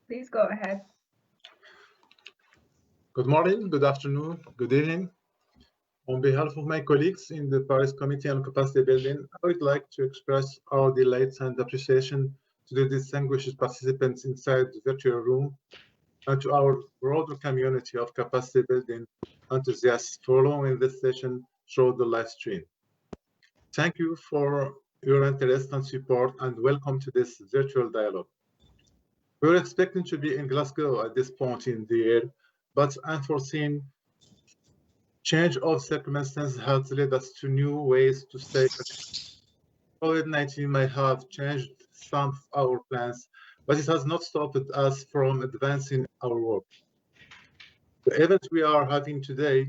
Please go ahead. Good morning, good afternoon, good evening. On behalf of my colleagues in the Paris Committee on Capacity Building, I would like to express our delight and appreciation to the distinguished participants inside the virtual room and to our broader community of capacity building enthusiasts following this session through the live stream. Thank you for your interest and support, and welcome to this virtual dialogue. We were expecting to be in Glasgow at this point in the year, but unforeseen change of circumstances has led us to new ways to stay. COVID-19 may have changed some of our plans, but it has not stopped us from advancing our work. The event we are having today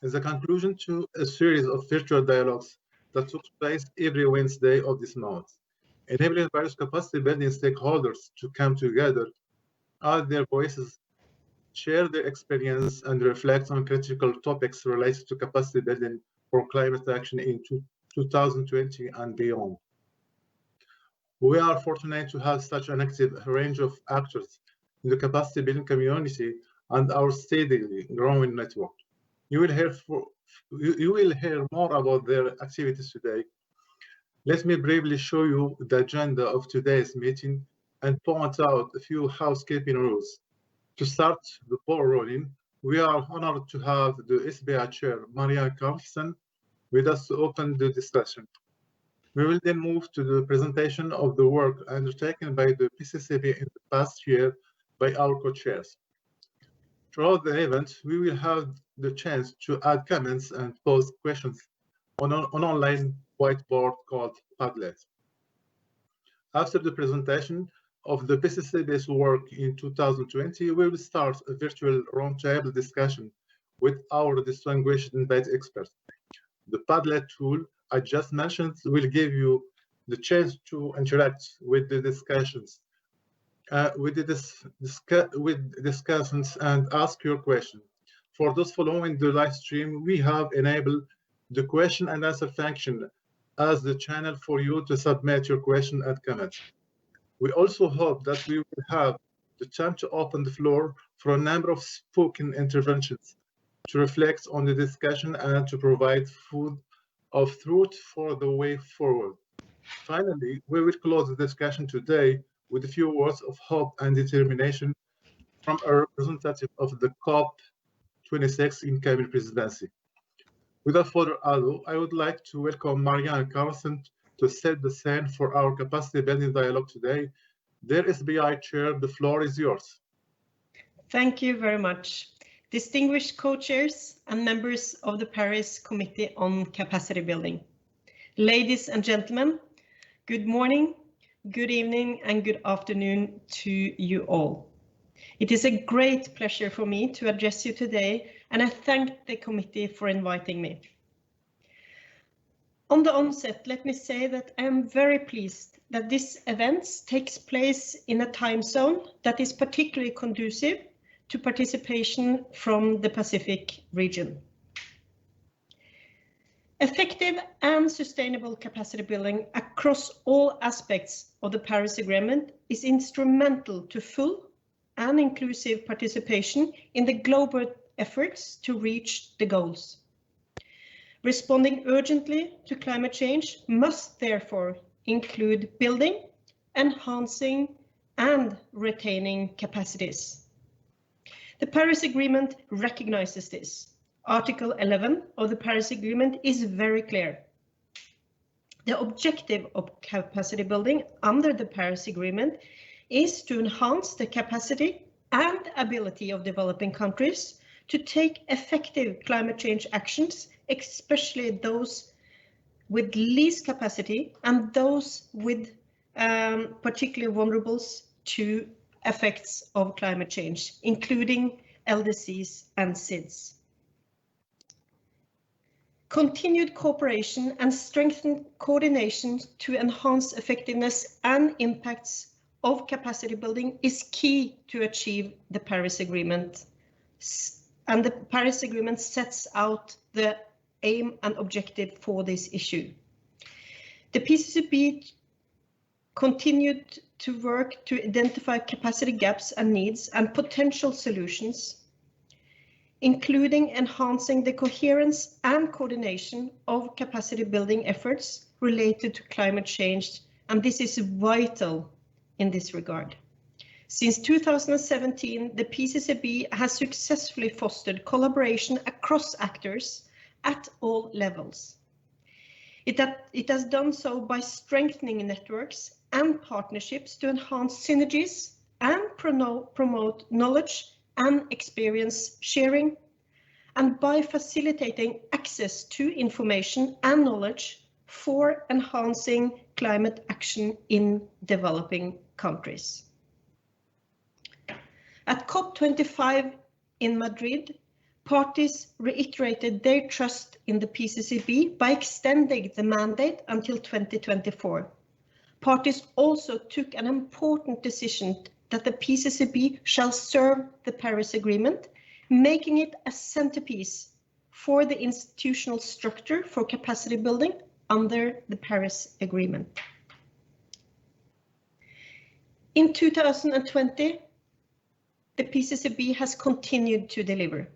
is a conclusion to a series of virtual dialogues that took place every Wednesday of this month, enabling various capacity building stakeholders to come together, add their voices, share their experience, and reflect on critical topics related to capacity building for climate action in 2020 and beyond. We are fortunate to have such an active range of actors in the capacity building community and our steadily growing network. You will hear more about their activities today. Let me briefly show you the agenda of today's meeting and point out a few housekeeping rules. To start the ball rolling, we are honored to have the SBI Chair, Marianne Carlson, with us to open the discussion. We will then move to the presentation of the work undertaken by the Pccb in the past year by our co-chairs. Throughout the event, we will have the chance to add comments and pose questions on an online whiteboard called Padlet. After the presentation of the Pccb's work in 2020, we will start a virtual roundtable discussion with our distinguished invited experts. The Padlet tool I just mentioned will give you the chance to interact with the discussions, with discussants and ask your question. For those following the live stream, we have enabled the question and answer function as the channel for you to submit your question and comments. We also hope that we will have the time to open the floor for a number of spoken interventions to reflect on the discussion and to provide food of thought for the way forward. Finally, we will close the discussion today with a few words of hope and determination from a representative of the COP26 incoming presidency. Without further ado, I would like to welcome Marianne Carlson to set the scene for our capacity building dialogue today. Dear SBI Chair, the floor is yours. Thank you very much. Distinguished co-chairs and members of the Paris Committee on Capacity Building. Ladies and gentlemen, good morning, good evening, and good afternoon to you all. It is a great pleasure for me to address you today, and I thank the committee for inviting me. On the onset, let me say that I am very pleased that this event takes place in a time zone that is particularly conducive to participation from the Pacific region. Effective and sustainable capacity building across all aspects of the Paris Agreement is instrumental to full and inclusive participation in the global efforts to reach the goals. Responding urgently to climate change must therefore include building, enhancing, and retaining capacities. The Paris Agreement recognizes this. Article 11 of the Paris Agreement is very clear. The objective of capacity building under the Paris Agreement is to enhance the capacity and ability of developing countries to take effective climate change actions, especially those with least capacity and those with particularly vulnerable to effects of climate change, including Ldcs and SIDS. Continued cooperation and strengthened coordination to enhance effectiveness and impacts of capacity building is key to achieve the Paris Agreement. And the Paris Agreement sets out the aim and objective for this issue. The Pccb continued to work to identify capacity gaps and needs and potential solutions, including enhancing the coherence and coordination of capacity building efforts related to climate change, and this is vital in this regard. Since 2017, the PCCB has successfully fostered collaboration across actors at all levels. It has done so by strengthening networks and partnerships to enhance synergies and promote knowledge and experience sharing, and by facilitating access to information and knowledge for enhancing climate action in developing countries. At COP25 in Madrid, parties reiterated their trust in the PCCB by extending the mandate until 2024. Parties also took an important decision that the PCCB shall serve the Paris Agreement, making it a centerpiece for the institutional structure for capacity building under the Paris Agreement. In 2020, the PCCB has continued to deliver,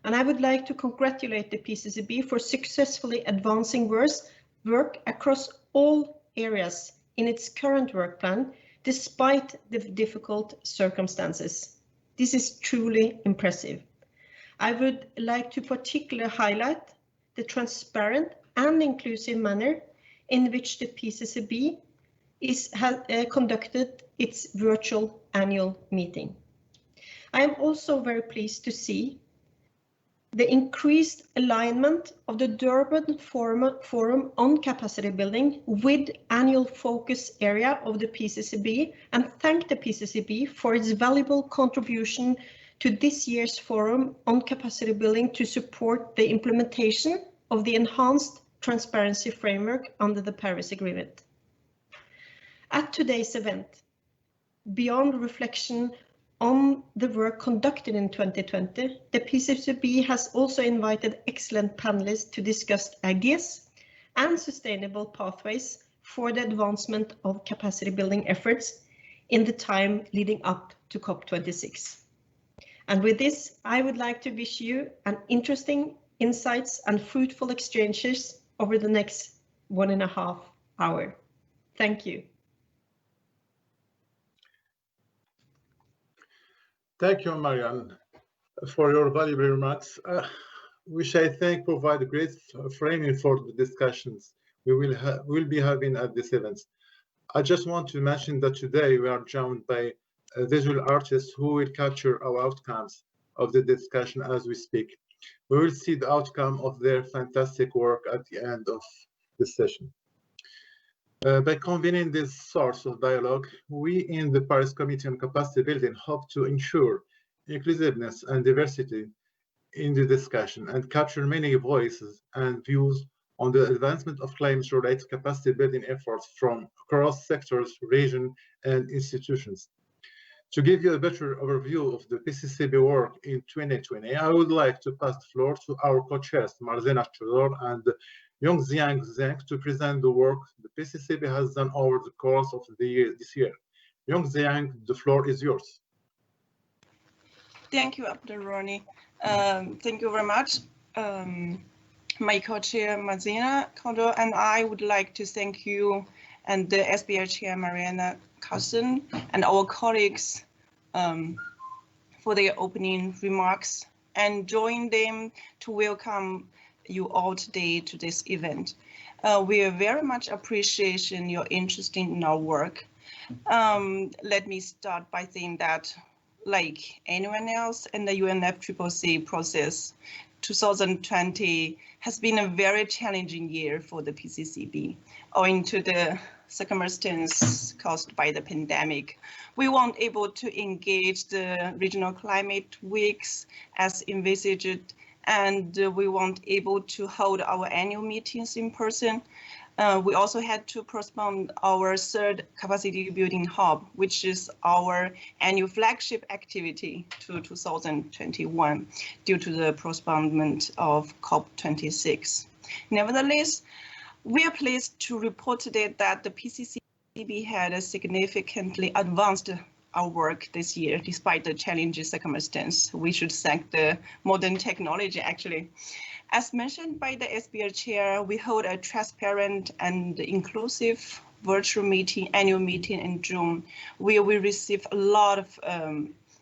and I would like to congratulate the PCCB for successfully advancing work across all areas in its current work plan, despite the difficult circumstances. This is truly impressive. I would like to particularly highlight the transparent and inclusive manner in which the PCCB has conducted its virtual annual meeting. I am also very pleased to see the increased alignment of the Durban Forum on capacity building with annual focus area of the PCCB, and thank the PCCB for its valuable contribution to this year's forum on capacity building to support the implementation of the enhanced transparency framework under the Paris Agreement. At today's event, beyond reflection on the work conducted in 2020, the PCCB has also invited excellent panelists to discuss ideas and sustainable pathways for the advancement of capacity building efforts in the time leading up to COP26. And with this, I would like to wish you an interesting insights and fruitful exchanges over the next 1.5 hours. Thank you. Thank you, Marianne, for your valuable remarks, which I think provide a great framing for the discussions we will be having at this event. I just want to mention that today we are joined by visual artists who will capture our outcomes of the discussion as we speak. We will see the outcome of their fantastic work at the end of the session. By convening this source of dialogue, we in the Paris Committee on Capacity Building hope to ensure inclusiveness and diversity in the discussion and capture many voices and views on the advancement of climate-related capacity building efforts from across sectors, regions, and institutions. To give you a better overview of the PCCB work in 2020, I would like to pass the floor to our co-chairs, Marzena Chodor and Yongxiang Zheng, to present the work the PCCB has done over the course of this year. Yongxiang, the floor is yours. Thank you, Abdelroni. Thank you very much. My co-chair, Marzena Chodor, and I would like to thank you and the SBL chair, Marianne Carsten, and our colleagues for their opening remarks, and join them to welcome you all today to this event. We are very much appreciating your interest in our work. Let me start by saying that, like anyone else in the UNFCCC process, 2020 has been a very challenging year for the PCCB, owing to the circumstances caused by the pandemic. We weren't able to engage the regional climate weeks as envisaged, and we weren't able to hold our annual meetings in person. We also had to postpone our third capacity building hub, which is our annual flagship activity, to 2021 due to the postponement of COP26. Nevertheless, we are pleased to report today that the PCCB Pccb had significantly advanced our work this year, despite the challenging circumstances. We should thank the modern technology, actually. As mentioned by the SBL chair, we hold a transparent and inclusive virtual annual meeting in June, where we receive a lot of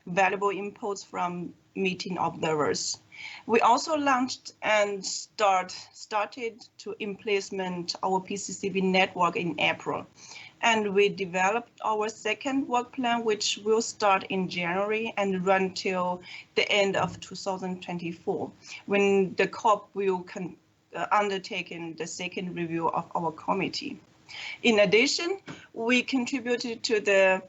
valuable inputs from meeting observers. We also launched and started to implement our Pccb network in April. And we developed our second work plan, which will start in January and run till the end of 2024, when the COP will undertake the second review of our committee. In addition, we contributed to the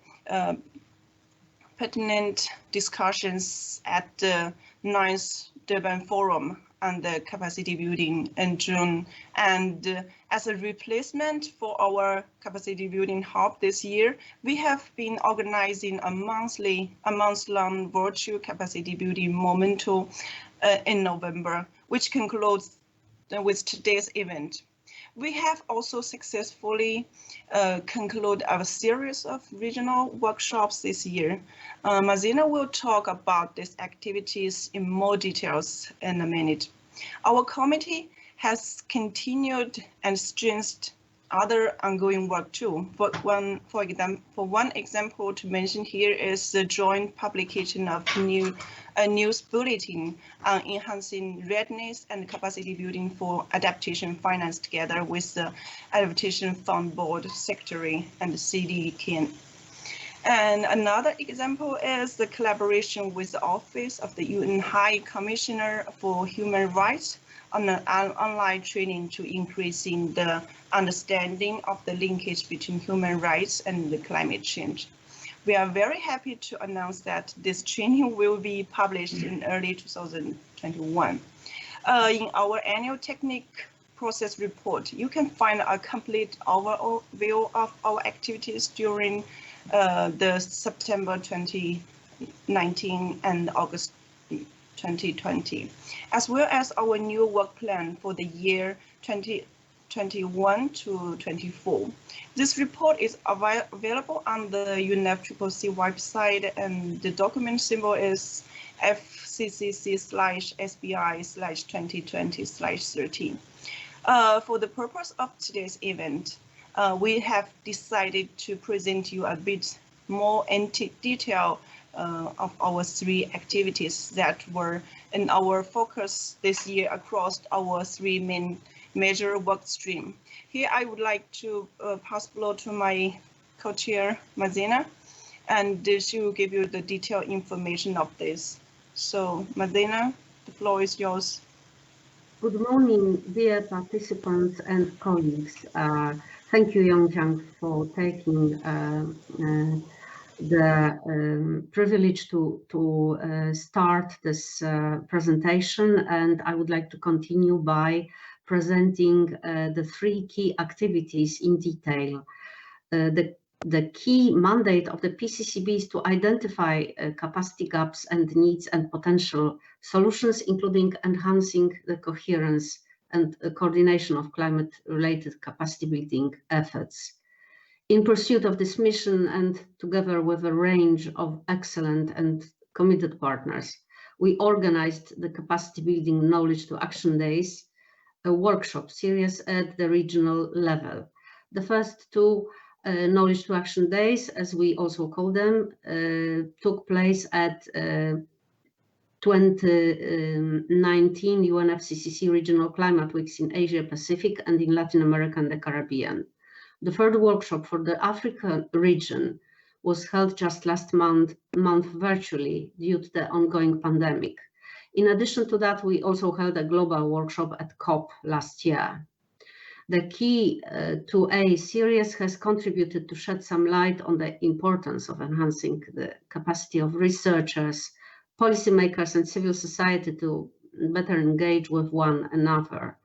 pertinent discussions at the 9th Durban Forum on the capacity building in June. And as a replacement for our capacity building hub this year, we have been organizing a month-long virtual capacity building momento in November, which concludes with today's event. We have also successfully concluded a series of regional workshops this year. Mazina will talk about these activities in more details in a minute. Our committee has continued and strengthened other ongoing work too. For one example to mention here is the joint publication of a news bulletin on enhancing readiness and capacity building for adaptation finance together with the Adaptation Fund Board Secretary and the Cdkn. And another example is the collaboration with the Office of the UN High Commissioner for Human Rights on an online training to increasing the understanding of the linkage between human rights and the climate change. We are very happy to announce that this training will be published in early 2021. In our annual technique process report, you can find a complete overview of our activities during the September 2019 and August 2020, as well as our new work plan for the year 2021 to 24. This report is available on the UNFCCC website, and the document symbol is FCCC/SBI/2020/13. For the purpose of today's event, we have decided to present you a bit more in detail of our three activities that were in our focus this year across our three major work stream. Here I would like to pass the floor to my co-chair, Mazina, and she will give you the detailed information of this. So, Mazina, the floor is yours. Good morning, dear participants and colleagues. Thank you, Yongjiang, for taking the privilege to start this presentation, and I would like to continue by presenting the three key activities in detail. The key mandate of the Pccb is to identify capacity gaps and needs and potential solutions, including enhancing the coherence and coordination of climate-related capacity building efforts. In pursuit of this mission, and together with a range of excellent and committed partners, we organized the Capacity Building Knowledge to Action Days, a workshop series at the regional level. The first two Knowledge to Action Days, as we also call them, took place at 2019 UNFCCC Regional Climate Weeks in Asia Pacific and in Latin America and the Caribbean. The third workshop for the Africa region was held just last month virtually due to the ongoing pandemic. In addition to that, we also held a global workshop at COP last year. The key 2A series has contributed to shed some light on the importance of enhancing the capacity of researchers, policymakers, and civil society to better engage with one another.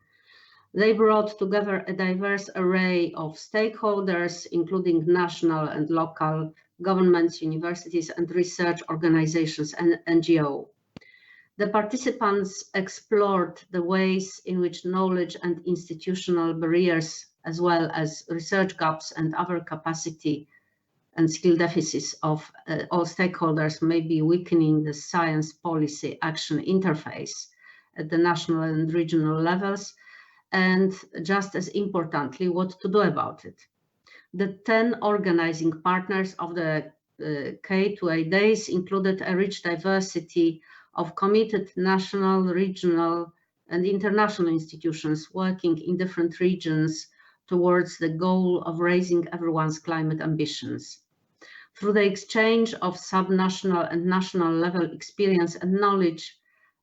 They brought together a diverse array of stakeholders, including national and local governments, universities, and research organizations and NGOs. The participants explored the ways in which knowledge and institutional barriers as well as research gaps and other capacity and skill deficits of all stakeholders may be weakening the science policy action interface at the national and regional levels, and just as importantly, what to do about it. The 10 organizing partners of the K2A days included a rich diversity of committed national, regional, and international institutions working in different regions towards the goal of raising everyone's climate ambitions. Through the exchange of subnational and national level experience and knowledge,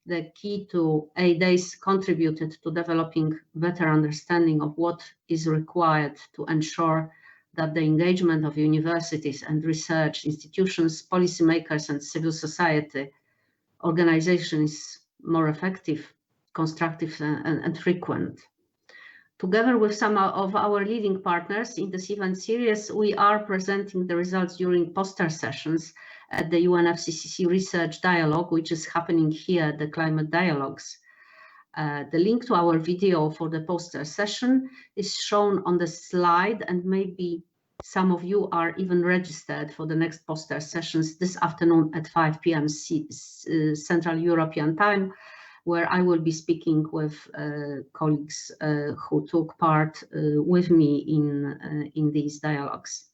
the K2A days contributed to developing better understanding of what is required to ensure that the engagement of universities and research institutions, policymakers, and civil society organizations is more effective, constructive, and frequent. Together with some of our leading partners in this event series, we are presenting the results during poster sessions at the UNFCCC Research Dialogue, which is happening here, the Climate Dialogues. The link to our video for the poster session is shown on the slide, and maybe some of you are even registered for the next poster sessions this afternoon at 5 p.m. Central European Time, where I will be speaking with colleagues who took part with me in these dialogues.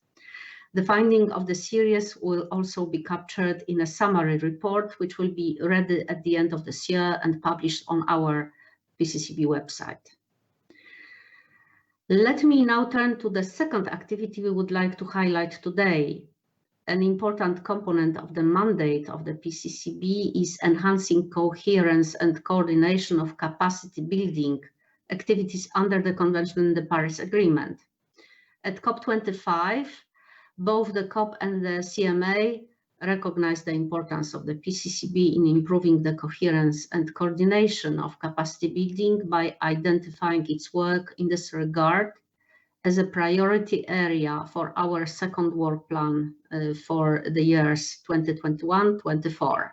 The finding of the series will also be captured in a summary report, which will be ready at the end of this year and published on our Pccb website. Let me now turn to the second activity we would like to highlight today. An important component of the mandate of the Pccb is enhancing coherence and coordination of capacity building activities under the Convention and the Paris Agreement. At COP25, both the COP and the CMA recognize the importance of the Pccb in improving the coherence and coordination of capacity building by identifying its work in this regard as a priority area for our second work plan for the years 2021-24.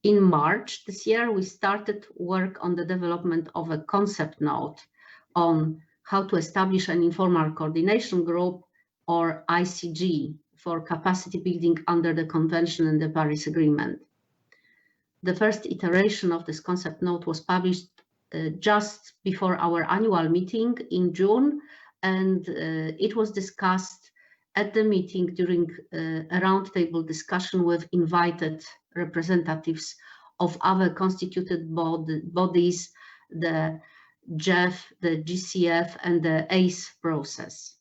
In March this year, we started work on the development of a concept note on how to establish an informal coordination group, or ICG, for capacity building under the Convention and the Paris Agreement. The first iteration of this concept note was published just before our annual meeting in June, and it was discussed at the meeting during a roundtable discussion with invited representatives of other constituted bodies, the GEF, the GCF, and the ACE process.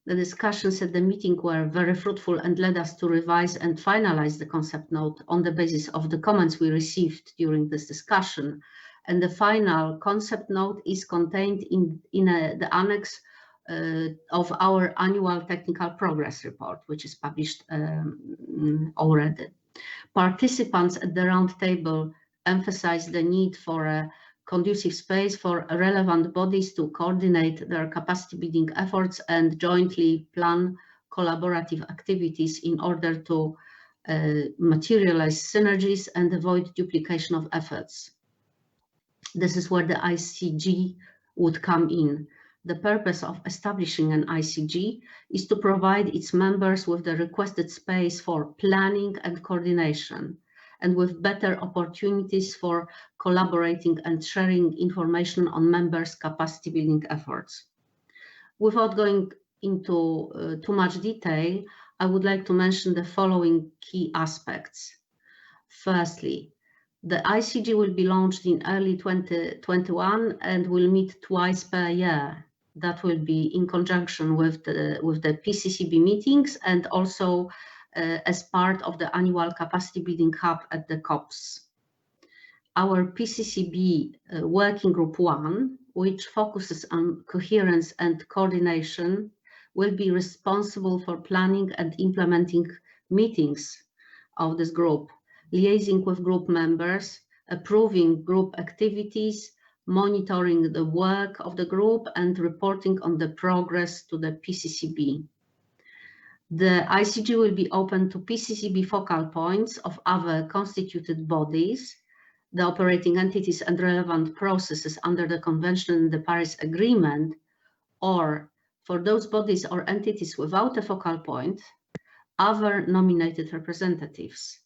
The discussions at the meeting were very fruitful and led us to revise and finalize the concept note on the basis of the comments we received during this discussion. And the final concept note is contained in the annex of our annual technical progress report, which is published already. Participants at the roundtable emphasized the need for a conducive space for relevant bodies to coordinate their capacity building efforts and jointly plan collaborative activities in order to materialize synergies and avoid duplication of efforts. This is where the ICG would come in. The purpose of establishing an ICG is to provide its members with the requested space for planning and coordination, and with better opportunities for collaborating and sharing information on members' capacity building efforts. Without going into too much detail, I would like to mention the following key aspects. Firstly, the ICG will be launched in early 2021 and will meet twice per year. That will be in conjunction with the Pccb meetings and also as part of the annual capacity building hub at the COPs. Our Pccb Working Group 1, which focuses on coherence and coordination, will be responsible for planning and implementing meetings of this group, liaising with group members, approving group activities, monitoring the work of the group, and reporting on the progress to the Pccb. The ICG will be open to Pccb focal points of other constituted bodies, the operating entities and relevant processes under the Convention and the Paris Agreement, or for those bodies or entities without a focal point, other nominated representatives.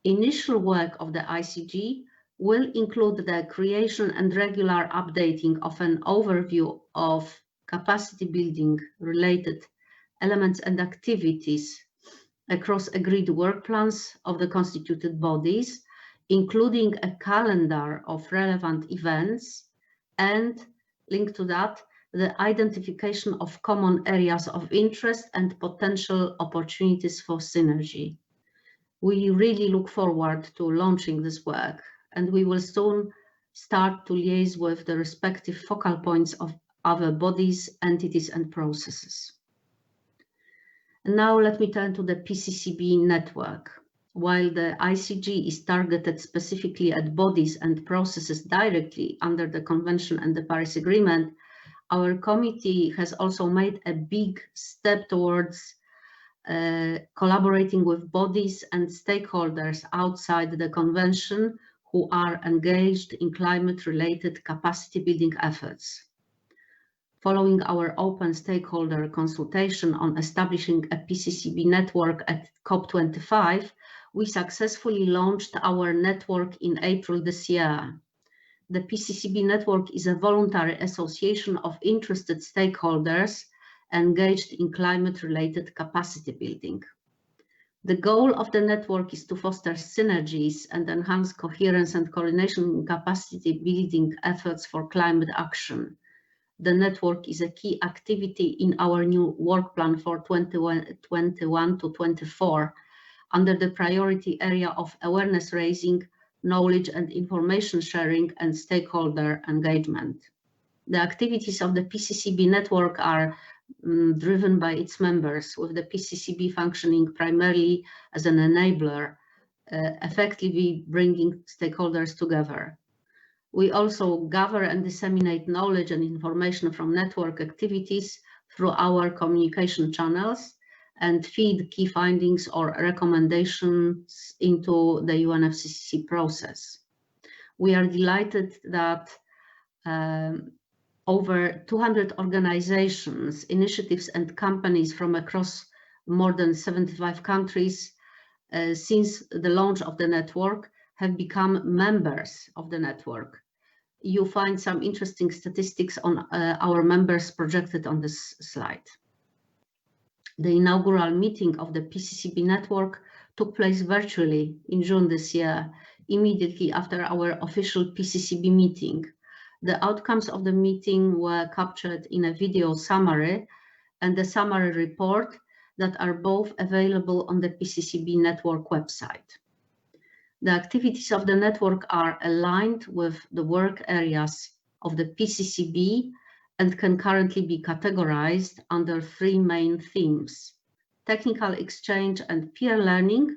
Initial work of the ICG will include the creation and regular updating of an overview of capacity building related elements and activities across agreed work plans of the constituted bodies, including a calendar of relevant events, and linked to that, the identification of common areas of interest and potential opportunities for synergy. We really look forward to launching this work, and we will soon start to liaise with the respective focal points of other bodies, entities, and processes. And now let me turn to the Pccb network. While the ICG is targeted specifically at bodies and processes directly under the Convention and the Paris Agreement, our committee has also made a big step towards collaborating with bodies and stakeholders outside the Convention who are engaged in climate-related capacity building efforts. Following our open stakeholder consultation on establishing a Pccb network at COP25, we successfully launched our network in April this year. The Pccb network is a voluntary association of interested stakeholders engaged in climate-related capacity building. The goal of the network is to foster synergies and enhance coherence and coordination in capacity building efforts for climate action. The network is a key activity in our new work plan for 2021 to 24 under the priority area of awareness raising, knowledge and information sharing, and stakeholder engagement. The activities of the Pccb network are driven by its members, with the Pccb functioning primarily as an enabler, effectively bringing stakeholders together. We also gather and disseminate knowledge and information from network activities through our communication channels and feed key findings or recommendations into the UNFCCC process. We are delighted that over 200 organizations, initiatives, and companies from across more than 75 countries since the launch of the network have become members of the network. You find some interesting statistics on our members projected on this slide. The inaugural meeting of the Pccb network took place virtually in June this year, immediately after our official Pccb meeting. The outcomes of the meeting were captured in a video summary and the summary report that are both available on the Pccb network website. The activities of the network are aligned with the work areas of the Pccb and can currently be categorized under three main themes: technical exchange and peer learning,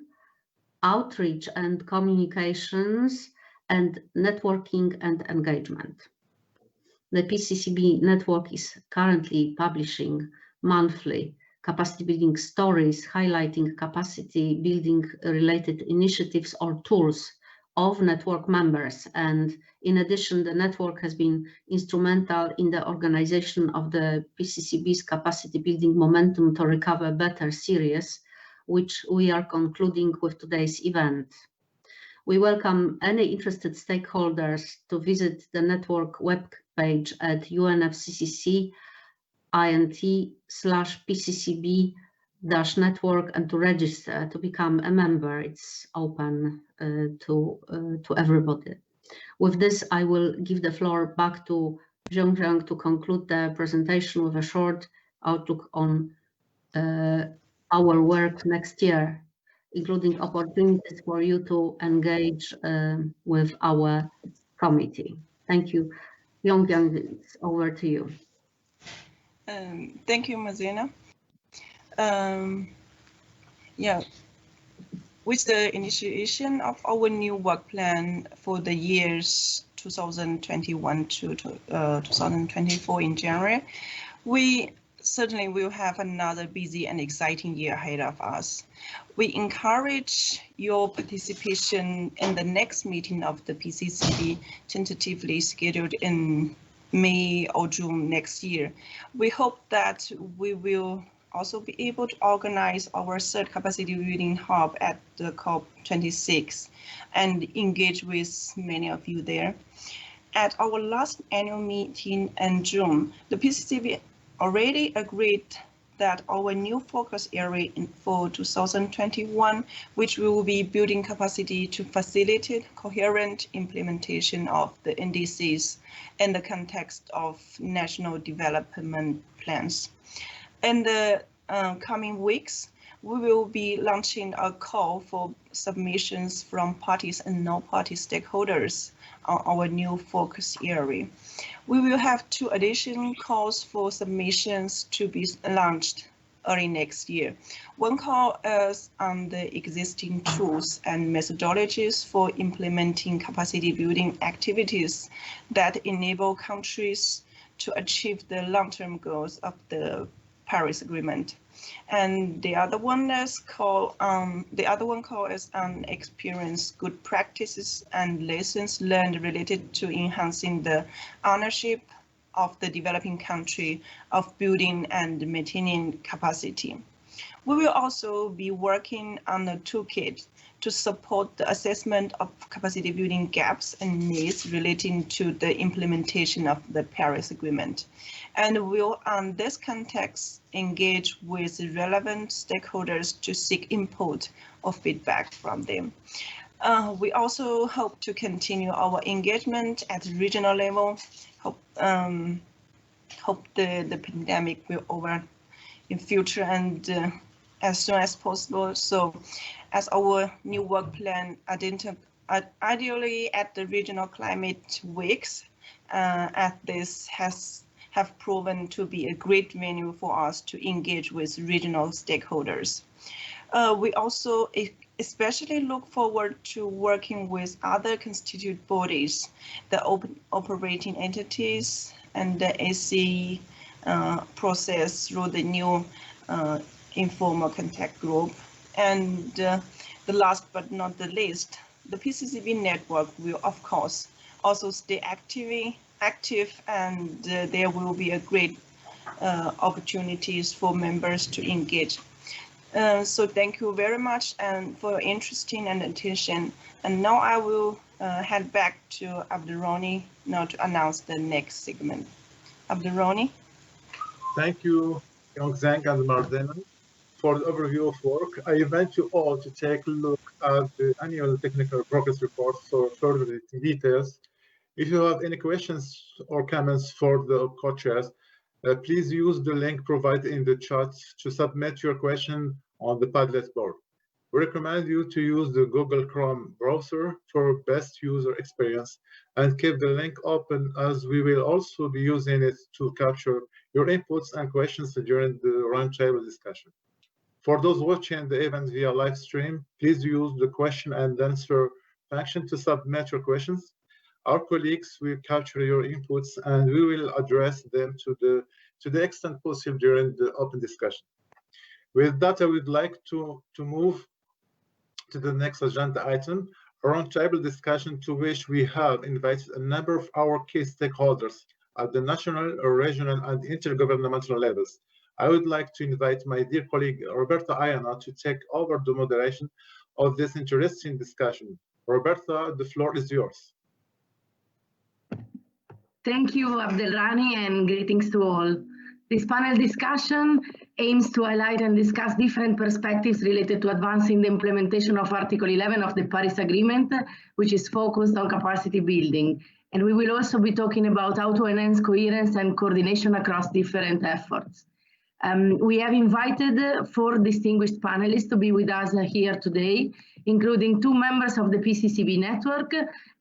outreach and communications, and networking and engagement. The Pccb network is currently publishing monthly capacity building stories highlighting capacity building related initiatives or tools of network members. And in addition, the network has been instrumental in the organization of the Pccb's Capacity Building Momentum to Recover Better series, which we are concluding with today's event. We welcome any interested stakeholders to visit the network webpage at UNFCCC int/pccb-network and to register to become a member. It's open to everybody. With this, I will give the floor back to Zhongzhang to conclude the presentation with a short outlook on our work next year, including opportunities for you to engage with our committee. Thank you. Yongyang, it's over to you. Thank you, Mazina. Yeah, with the initiation of our new work plan for the years 2021 to 2024 in January, we certainly will have another busy and exciting year ahead of us. We encourage your participation in the next meeting of the PCCB, tentatively scheduled in May or June next year. We hope that we will also be able to organize our third capacity building hub at the COP26 and engage with many of you there. At our last annual meeting in June, the Pccb already agreed that our new focus area for 2021, which we will be building capacity to facilitate coherent implementation of the NDCs in the context of national development plans. In the coming weeks, we will be launching a call for submissions from parties and non-party stakeholders on our new focus area. We will have 2 additional calls for submissions to be launched early next year. One call is on the existing tools and methodologies for implementing capacity building activities that enable countries to achieve the long-term goals of the Paris Agreement. And the other one is called is on experience, good practices, and lessons learned related to enhancing the ownership of the developing country of building and maintaining capacity. We will also be working on a toolkit to support the assessment of capacity building gaps and needs relating to the implementation of the Paris Agreement. And will, in this context, engage with relevant stakeholders to seek input or feedback from them. We also hope to continue our engagement at the regional level. Hope the pandemic will over in future and as soon as possible. So as our new work plan ideally at the regional climate weeks, at this have proven to be a great venue for us to engage with regional stakeholders. We also especially look forward to working with other constituent bodies, the operating entities, and the AC process through the new informal contact group. And the last but not the least, the Pccb network will, of course, also stay active, and there will be a great opportunities for members to engage. So thank you very much and for your interest and attention. And now I will head back to Abdurrani now to announce the next segment. Abdurrani. Thank you, Yongzheng and Mardena, for the overview of work. I invite you all to take a look at the annual technical progress report for further details. If you have any questions or comments for the co-chairs, please use the link provided in the chat to submit your question on the Padlet board. We recommend you to use the Google Chrome browser for best user experience and keep the link open, as we will also be using it to capture your inputs and questions during the roundtable discussion. For those watching the event via live stream, please use the question and answer function to submit your questions. Our colleagues will capture your inputs and we will address them to the extent possible during the open discussion. With that, I would like to move to the next agenda item, a roundtable discussion to which we have invited a number of our key stakeholders at the national, regional, and intergovernmental levels. I would like to invite my dear colleague Roberta Ayana to take over the moderation of this interesting discussion. Roberta, the floor is yours. Thank you, Abdelrani, and greetings to all. This panel discussion aims to highlight and discuss different perspectives related to advancing the implementation of Article 11 of the Paris Agreement, which is focused on capacity building. And we will also be talking about how to enhance coherence and coordination across different efforts. We have invited 4 distinguished panelists to be with us here today, including 2 members of the Pccb Network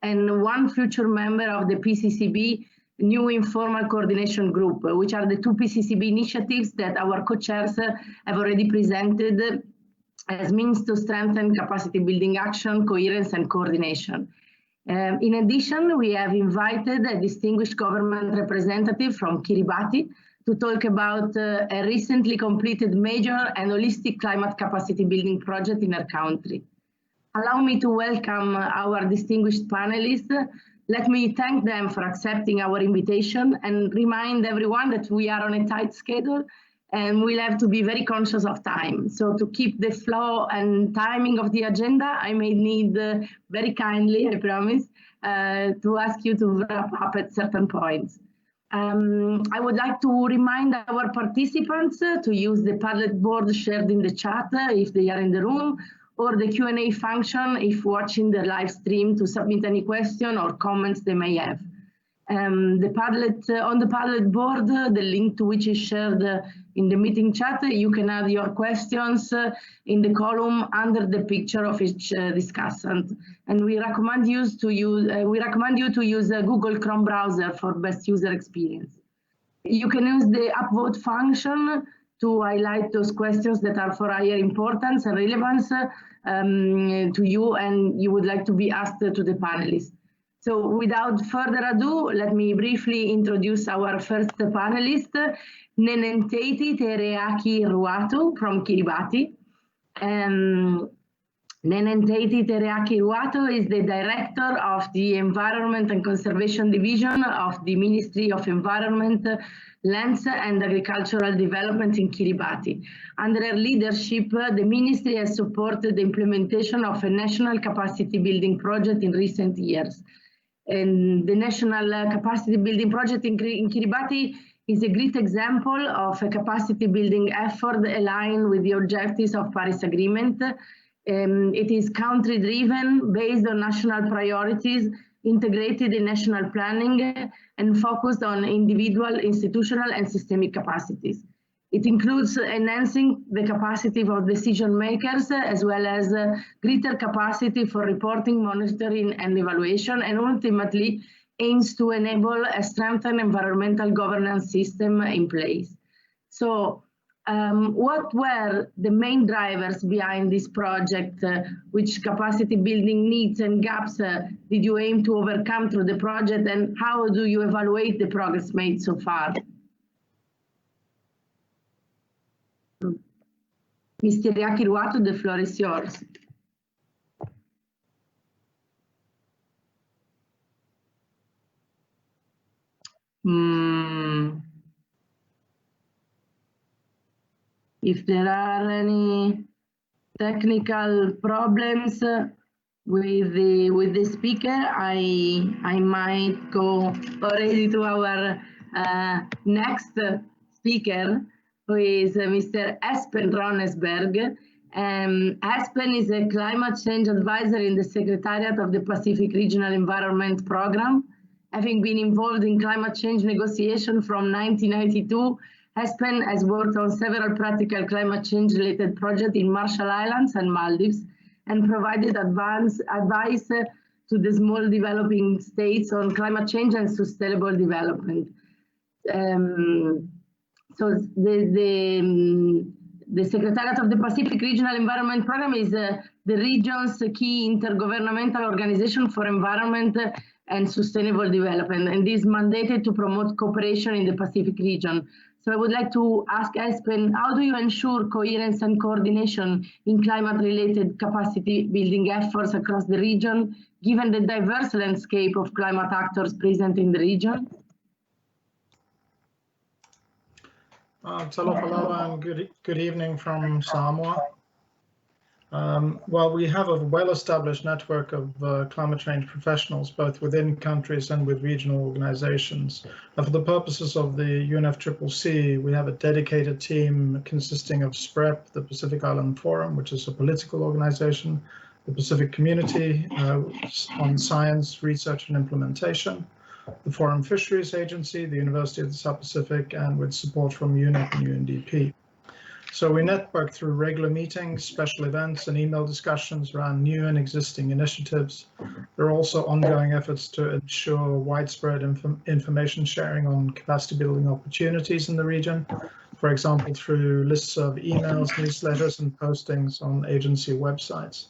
and 1 future member of the Pccb New Informal Coordination Group, which are the 2 Pccb initiatives that our co-chairs have already presented as means to strengthen capacity building action, coherence, and coordination. In addition, we have invited a distinguished government representative from Kiribati to talk about a recently completed major and holistic climate capacity building project in our country. Allow me to welcome our distinguished panelists Let me thank them for accepting our invitation and remind everyone that we are on a tight schedule and we'll have to be very conscious of time. So to keep the flow and timing of the agenda, I may need very kindly, I promise, to ask you to wrap up at certain points. I would like to remind our participants to use the Padlet board shared in the chat if they are in the room, or the Q&A function if watching the live stream to submit any question or comments they may have. On the Padlet board, the link to which is shared in the meeting chat, you can add your questions in the column under the picture of each discussant. And we recommend you to use a Google Chrome browser for best user experience. You can use the upvote function to highlight those questions that are for higher importance and relevance to you and you would like to be asked to the panelists. So without further ado, let me briefly introduce our first panelist, Nenenteti Tereaki Ruatu from Kiribati. Nenenteti Tereaki Ruatu is the Director of the Environment and Conservation Division of the Ministry of Environment, Lands and Agricultural Development in Kiribati. Under her leadership, the Ministry has supported the implementation of a national capacity building project in recent years. And the National Capacity Building Project in Kiribati is a great example of a capacity building effort aligned with the objectives of Paris Agreement. It is country-driven, based on national priorities, integrated in national planning, and focused on individual, institutional, and systemic capacities. It includes enhancing the capacity of decision makers, as well as greater capacity for reporting, monitoring, and evaluation, and ultimately aims to enable a strengthened environmental governance system in place. So, what were the main drivers behind this project? Which capacity building needs and gaps did you aim to overcome through the project, and how do you evaluate the progress made so far? Mr. Tereaki Ruatu, the floor is yours. If there are any technical problems with the speaker, I might go already to our next speaker, who is Mr. Espen Ronnesberg. Espen is a climate change advisor in the Secretariat of the Pacific Regional Environment Program. Having been involved in climate change negotiation from 1992, Espen has worked on several practical climate change related projects in Marshall Islands and Maldives and provided advice to the small developing states on climate change and sustainable development. So the Secretariat of the Pacific Regional Environment Program is the region's key intergovernmental organization for environment and sustainable development, and is mandated to promote cooperation in the Pacific region. So I would like to ask Espen, how do you ensure coherence and coordination in climate-related capacity building efforts across the region, given the diverse landscape of climate actors present in the region? Talofa and good evening from Samoa. Well, we have a well-established network of climate change professionals, both within countries and with regional organizations. And for the purposes of the UNFCCC, we have a dedicated team consisting of SPREP, the Pacific Island Forum, which is a political organization, the Pacific Community on Science, Research and Implementation, the Foreign Fisheries Agency, the University of the South Pacific, and with support from UNEP and UNDP. So we network through regular meetings, special events, and email discussions around new and existing initiatives. There are also ongoing efforts to ensure widespread information sharing on capacity building opportunities in the region, for example, through lists of emails, newsletters, and postings on agency websites.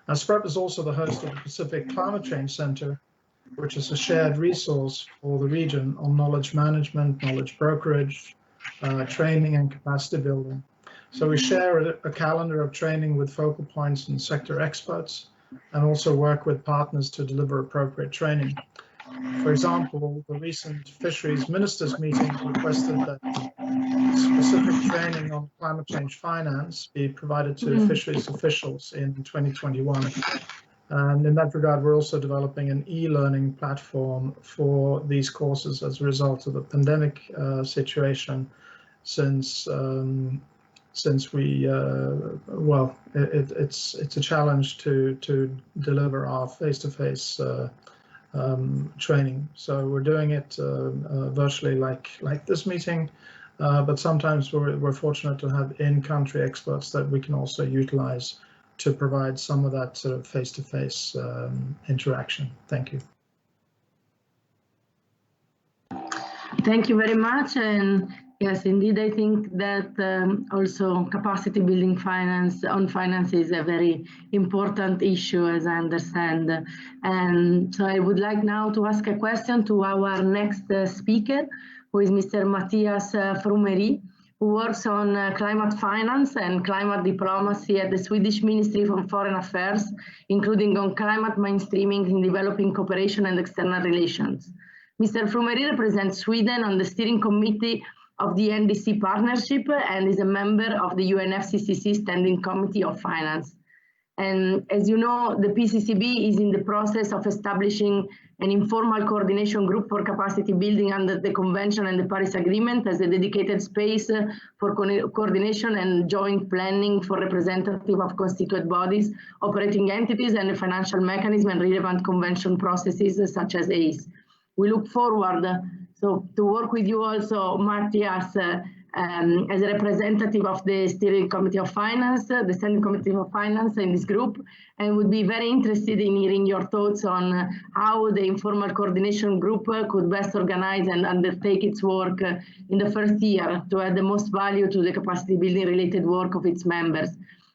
Now, SPREP is also the host of the Pacific Climate Change Center, which is a shared resource for the region on knowledge management, knowledge brokerage, training, and capacity building. So we share a calendar of training with focal points and sector experts, and also work with partners to deliver appropriate training. For example, the recent fisheries ministers meeting requested that specific training on climate change finance be provided to fisheries officials in 2021. And in that regard, we're also developing an e-learning platform for these courses as a result of the pandemic situation, since we, well, it's a challenge to deliver our face-to-face training. So we're doing it virtually like this meeting, but sometimes we're fortunate to have in-country experts that we can also utilize to provide some of that sort of face-to-face interaction. Thank you. Thank you very much. And yes, indeed, I think that also capacity building finance is a very important issue, as I understand. And so I would like now to ask a question to our next speaker, who is Mr. Matthias Frumery, who works on climate finance and climate diplomacy at the Swedish Ministry of Foreign Affairs, including on climate mainstreaming in developing cooperation and external relations. Mr. Frumery represents Sweden on the steering committee of the NDC partnership and is a member of the UNFCCC Standing Committee of Finance. And as you know, the Pccb is in the process of establishing an informal coordination group for capacity building under the Convention and the Paris Agreement as a dedicated space for coordination and joint planning for representative of constituent bodies, operating entities, and the financial mechanism and relevant convention processes such as ACE. We look forward to work with you also, Matthias, as a representative of the Steering Committee of Finance, the Standing Committee of Finance in this group, and would be very interested in hearing your thoughts on how the informal coordination group could best organize and undertake its work in the first year to add the most value to the capacity building related work of its members.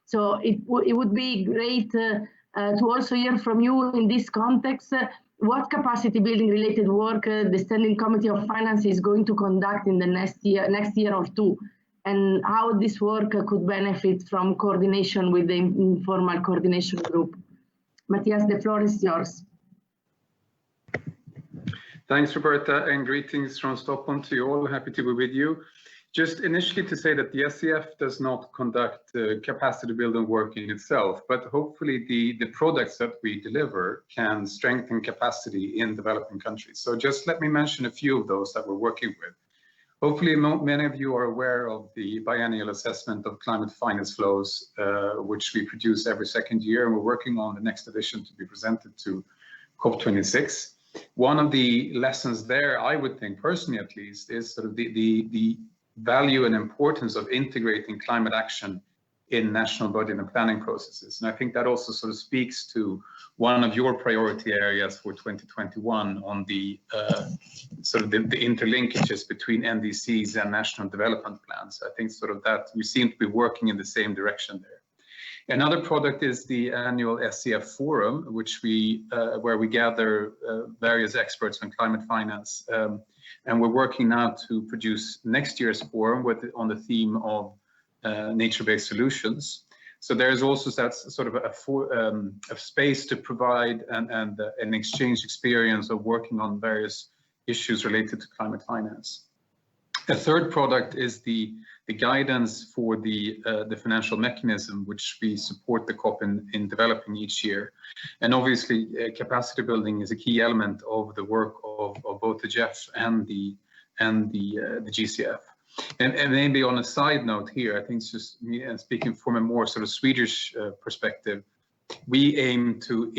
So it would be great to also hear from you in this context, what capacity building related work the Standing Committee of Finance is going to conduct in the next year or two, and how this work could benefit from coordination with the informal coordination group. Matthias, the floor is yours. Thanks, Roberta, and greetings from Stockholm to you all. Happy to be with you. Just initially to say that the SCF does not conduct capacity building work in itself, but hopefully the products that we deliver can strengthen capacity in developing countries. So just let me mention a few of those that we're working with. Hopefully many of you are aware of the biennial assessment of climate finance flows, which we produce every second year, and we're working on the next edition to be presented to COP26. One of the lessons there, I would think personally at least, is sort of the value and importance of integrating climate action in national budget and planning processes. And I think that also sort of speaks to one of your priority areas for 2021 on the sort of the interlinkages between NDCs and national development plans. I think sort of that we seem to be working in the same direction there. Another product is the annual Scf Forum, which where we gather various experts on climate finance. And we're working now to produce next year's forum on the theme of nature-based solutions. So there's also that sort of a space to provide an exchange experience of working on various issues related to climate finance. A third product is the guidance for the financial mechanism, which we support the COP in developing each year. And obviously, capacity building is a key element of the work of both the GEF and the GCF. And maybe on a side note here, I think it's just me speaking from a more sort of Swedish perspective, we aim to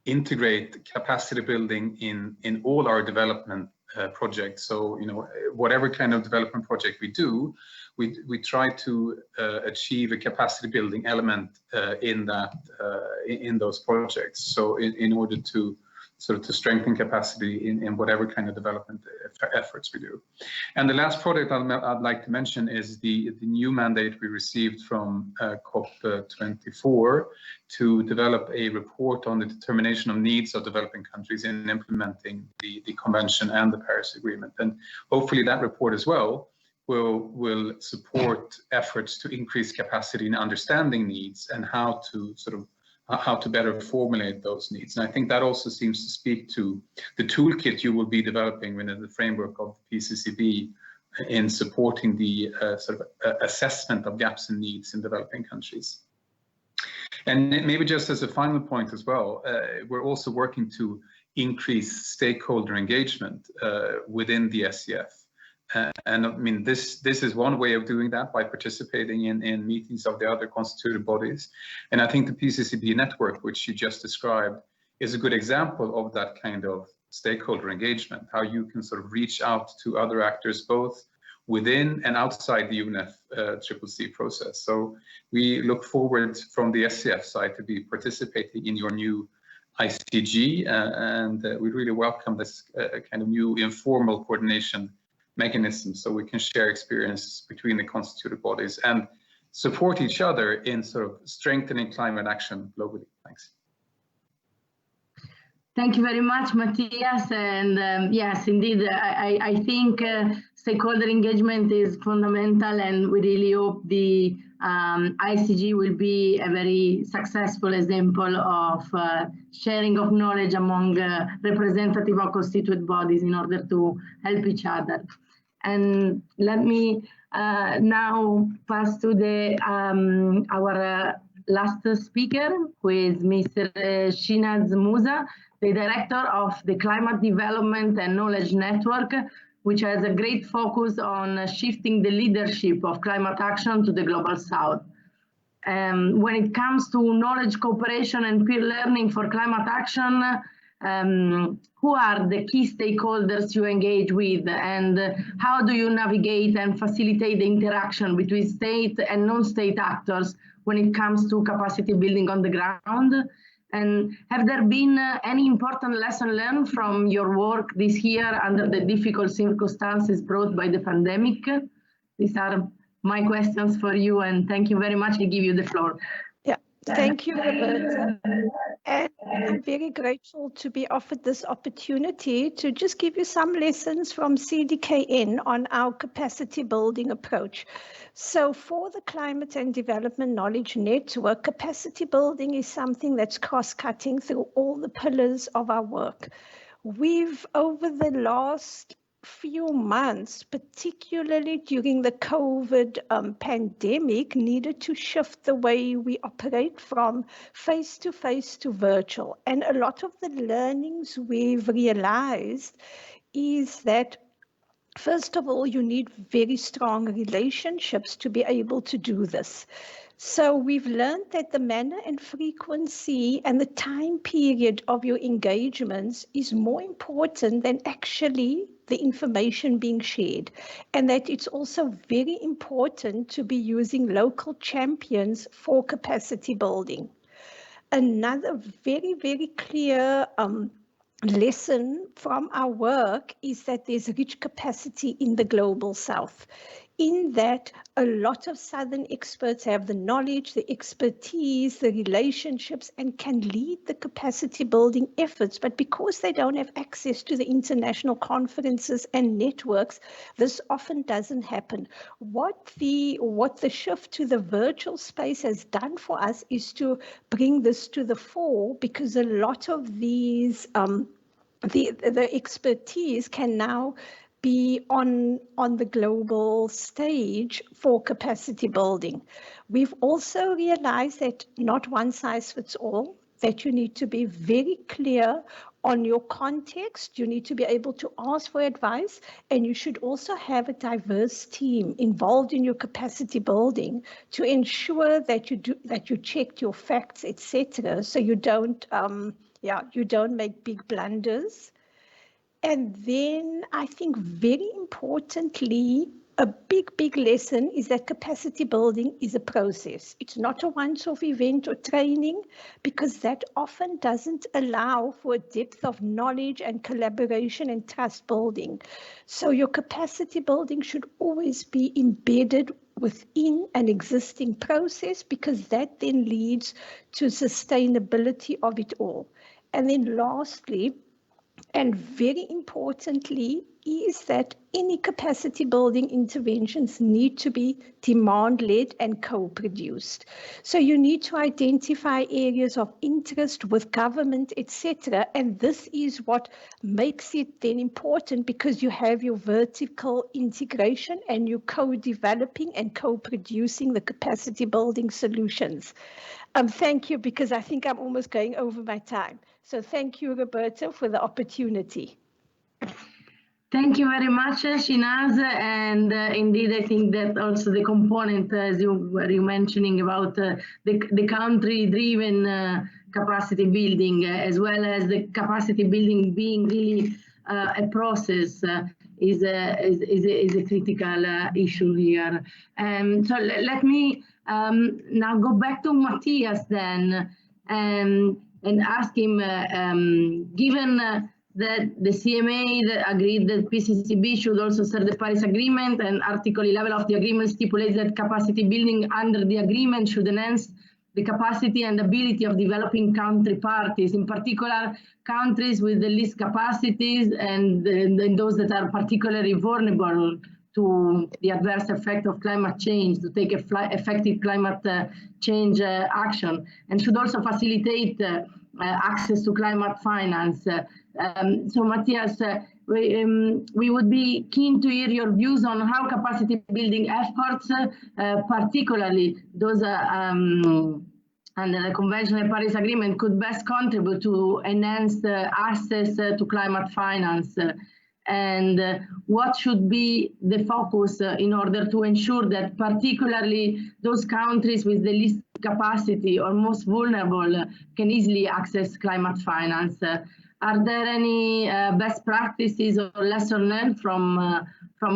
integrate capacity building in all our development projects. So, you know, whatever kind of development project we do, we try to achieve a capacity building element in those projects. So in order to sort of to strengthen capacity in whatever kind of development efforts we do. And the last product I'd like to mention is the new mandate we received from COP24 to develop a report on the determination of needs of developing countries in implementing the Convention and the Paris Agreement. And hopefully that report as well will support efforts to increase capacity in understanding needs and how how to better formulate those needs. And I think that also seems to speak to the toolkit you will be developing within the framework of the PCCB in supporting the sort of assessment of gaps and needs in developing countries. And maybe just as a final point as well, we're also working to increase stakeholder engagement within the SCF. And I mean, this is one way of doing that, by participating in meetings of the other constituted bodies. And I think the PCCB network, which you just described, is a good example of that kind of stakeholder engagement, how you can sort of reach out to other actors, both within and outside the UNFCCC process. So we look forward from the SCF side to be participating in your new ICG, and we really welcome this kind of new informal coordination mechanism, so we can share experience between the constituted bodies and support each other in sort of strengthening climate action globally. Thanks. Thank you very much, Matthias. And yes, indeed, I think stakeholder engagement is fundamental, and we really hope the ICG will be a very successful example of sharing of knowledge among representative of constituent bodies in order to help each other. And let me now pass to the our last speaker, who is Mr. Shinaz Musa, the director of the Climate Development and Knowledge Network, which has a great focus on shifting the leadership of climate action to the Global South. When it comes to knowledge cooperation and peer learning for climate action, who are the key stakeholders you engage with, and how do you navigate and facilitate the interaction between state and non-state actors when it comes to capacity building on the ground? And have there been any important lesson learned from your work this year under the difficult circumstances brought by the pandemic? These are my questions for you, and thank you very much. I give you the floor. Yeah, thank you, Roberta. And I'm very grateful to be offered this opportunity to just give you some lessons from Cdkn on our capacity building approach. So for the Climate and Development Knowledge Network, capacity building is something that's cross-cutting through all the pillars of our work. We've, over the last few months, particularly during the COVID pandemic, needed to shift the way we operate from face-to-face to virtual. And a lot of the learnings we've realized is that, first of all, you need very strong relationships to be able to do this. So we've learned that the manner and frequency and the time period of your engagements is more important than actually the information being shared, and that it's also very important to be using local champions for capacity building. Another very, very clear lesson from our work is that there's rich capacity in the Global South, in that a lot of Southern experts have the knowledge, the expertise, the relationships, and can lead the capacity building efforts. But because they don't have access to the international conferences and networks, this often doesn't happen. What the shift to the virtual space has done for us is to bring this to the fore, because a lot of these the expertise can now be on the global stage for capacity building. We've also realized that not one size fits all, that you need to be very clear on your context. You need to be able to ask for advice, and you should also have a diverse team involved in your capacity building to ensure that you checked your facts, etc. So you don't make big blunders. And then I think very importantly, a big lesson is that capacity building is a process. It's not a once-off event or training, because that often doesn't allow for a depth of knowledge and collaboration and trust building. So your capacity building should always be embedded within an existing process, because that then leads to sustainability of it all. And then lastly, And very importantly is that any capacity building interventions need to be demand-led and co-produced. So you need to identify areas of interest with government, etc. And this is what makes it then important, because you have your vertical integration and you're co-developing and co-producing the capacity building solutions. Thank you, because I think I'm almost going over my time. So thank you, Roberto, for the opportunity. Thank you very much, Shinaz. And indeed, I think that also the component, as you were mentioning about the country-driven capacity building, as well as the capacity building being really a process, is a critical issue here. So let me now go back to Matthias then and ask him, given that the CMA agreed that PCCB should also serve the Paris Agreement, and Article 11 of the agreement stipulates that capacity building under the agreement should enhance the capacity and ability of developing country parties, in particular countries with the least capacities and those that are particularly vulnerable to the adverse effect of climate change, to take effective climate change action, and should also facilitate access to climate finance. So Matthias, we would be keen to hear your views on how capacity building efforts, particularly those under the Convention Paris Agreement, could best contribute to enhance access to climate finance. And what should be the focus in order to ensure that particularly those countries with the least capacity or most vulnerable can easily access climate finance? Are there any best practices or lessons learned from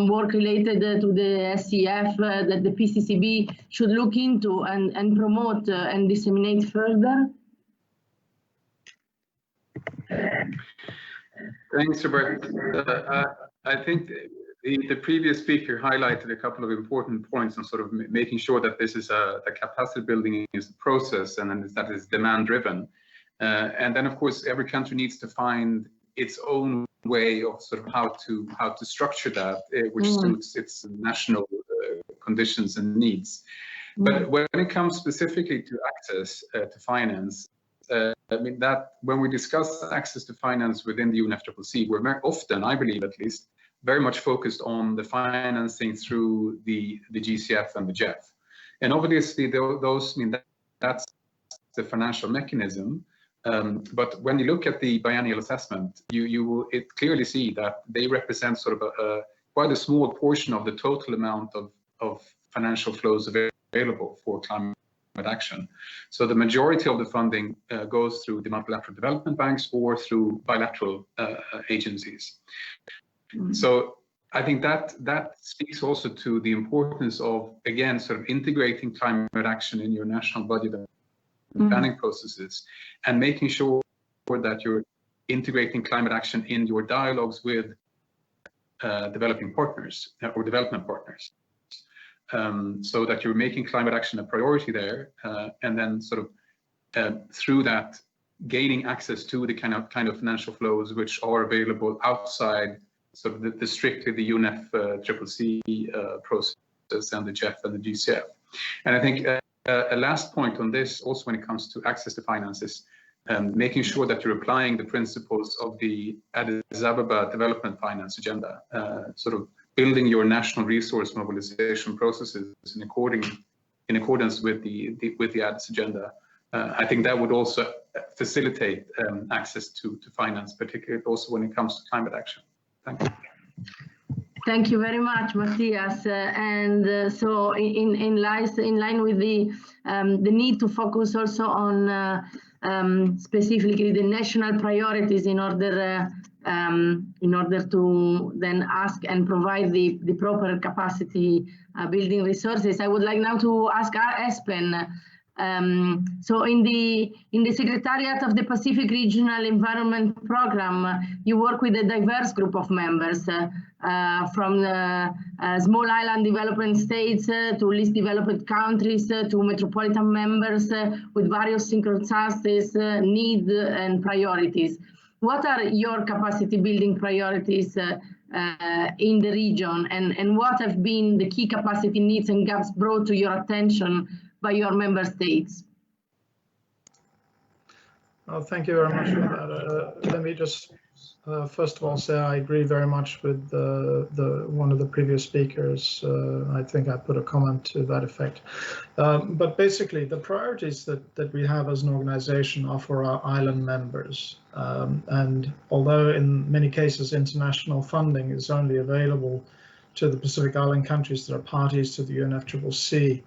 work related to the SCF that the PCCB should look into and promote and disseminate further? Thanks, Robert. I think the previous speaker highlighted a couple of important points on sort of making sure that this is the capacity building is a process and that is demand driven. And then, of course, every country needs to find its own way of sort of how to structure that, which suits its national conditions and needs. But when it comes specifically to access to finance, I mean that when we discuss access to finance within the UNFCCC, we're very often, I believe at least, very much focused on the financing through the GCF and the GEF. And obviously those mean that's the financial mechanism. But when you look at the biennial assessment, you will clearly see that they represent sort of quite a small portion of the total amount of financial flows available for climate action. So the majority of the funding goes through the multilateral development banks or through bilateral agencies. So I think that speaks also to the importance of, again, sort of integrating climate action in your national budget and planning processes, and making sure that you're integrating climate action in your dialogues with developing partners or development partners. So that you're making climate action a priority there, and then sort of through that gaining access to the kind of financial flows which are available outside sort of the strictly the UNFCCC process and the GEF and the GCF. And I think a last point on this, also when it comes to access to finances, making sure that you're applying the principles of the Addis Ababa Development Finance Agenda, sort of building your national resource mobilization processes in accordance with the Addis Agenda. I think that would also facilitate access to finance, particularly also when it comes to climate action. Thank you. Thank you very much, Matthias. And so in line with the need to focus also on specifically the national priorities in order to then ask and provide the proper capacity building resources, I would like now to ask Espen. So in the Secretariat of the Pacific Regional Environment Program, you work with a diverse group of members from small island development states to least developed countries to metropolitan members with various circumstances, needs and priorities. what are your capacity building priorities in the region, and what have been the key capacity needs and gaps brought to your attention by your member states? Well, thank you very much for that. Let me just first of all say I agree very much with one of the previous speakers. I think I put a comment to that effect. But basically, the priorities that we have as an organization are for our island members. And although in many cases international funding is only available to the Pacific Island countries that are parties to the UNFCCC,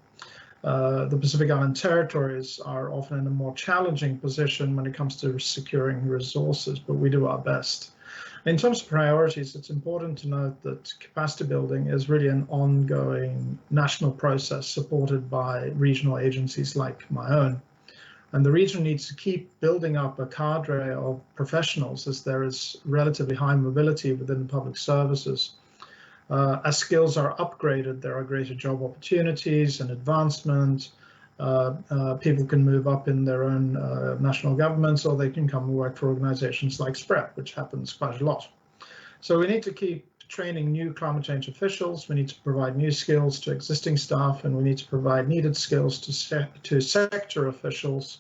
the Pacific Island territories are often in a more challenging position when it comes to securing resources, but we do our best. In terms of priorities, it's important to note that capacity building is really an ongoing national process supported by regional agencies like my own. And the region needs to keep building up a cadre of professionals as there is relatively high mobility within the public services. As skills are upgraded, there are greater job opportunities and advancement. People can move up in their own national governments, or they can come and work for organizations like SPREP, which happens quite a lot. So we need to keep training new climate change officials. We need to provide new skills to existing staff, and we need to provide needed skills to sector officials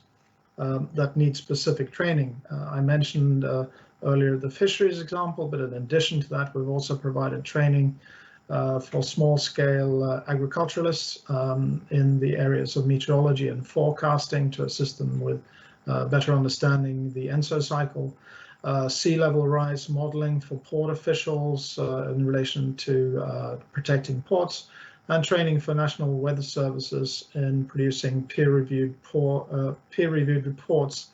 that need specific training. I mentioned earlier the fisheries example, but in addition to that, we've also provided training for small-scale agriculturalists in the areas of meteorology and forecasting to assist them with better understanding the ENSO cycle, sea level rise modeling for port officials in relation to protecting ports, and training for national weather services in producing peer-reviewed reports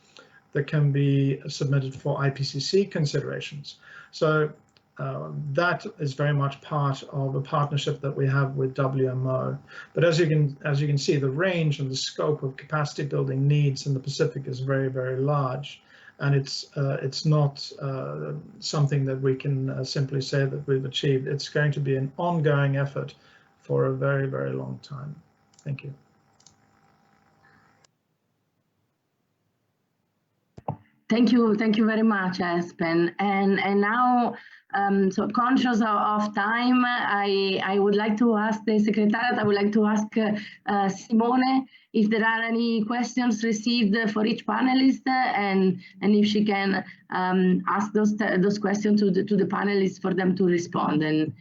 that can be submitted for IPCC considerations. So that is very much part of a partnership that we have with WMO. But as you can see, the range and the scope of capacity building needs in the Pacific is very, very large, and it's not something that we can simply say that we've achieved. It's going to be an ongoing effort for a very, very long time. Thank you. Thank you very much, Espen. And now, so conscious of time, I would like to ask the Secretariat, I would like to ask Simone if there are any questions received for each panelist, and if she can ask those questions to the panelists for them to respond. And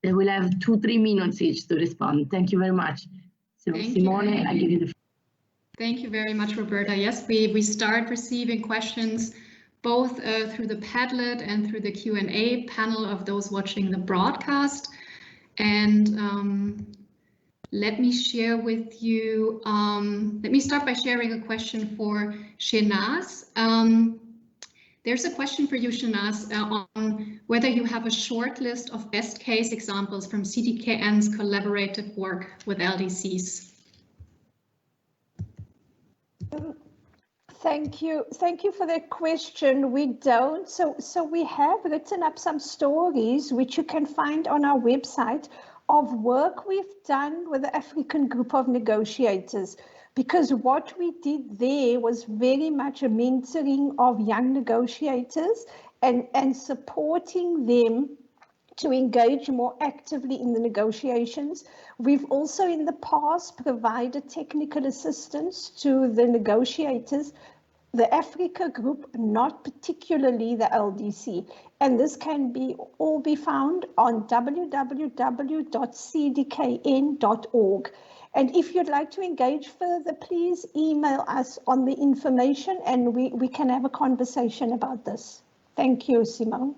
they will have 2-3 minutes each to respond. Thank you very much. So Simone, I give you the floor. Thank you very much, Roberta. Yes, we start receiving questions both through the Padlet and through the Q&A panel of those watching the broadcast. And let me share with you, let me start by sharing a question for Shenaz. There's a question for you, Shenaz, on whether you have a short list of best case examples from Cdkn's collaborative work with LDCs. Thank you for that question. We don't. So we have written up some stories which you can find on our website of work we've done with the African group of negotiators, because what we did there was very much a mentoring of young negotiators and supporting them to engage more actively in the negotiations. We've also in the past provided technical assistance to the negotiators, the Africa group, not particularly the LDC. And this can all be found on www.cdkn.org. And if you'd like to engage further, please email us on the information and we can have a conversation about this. Thank you, Simone.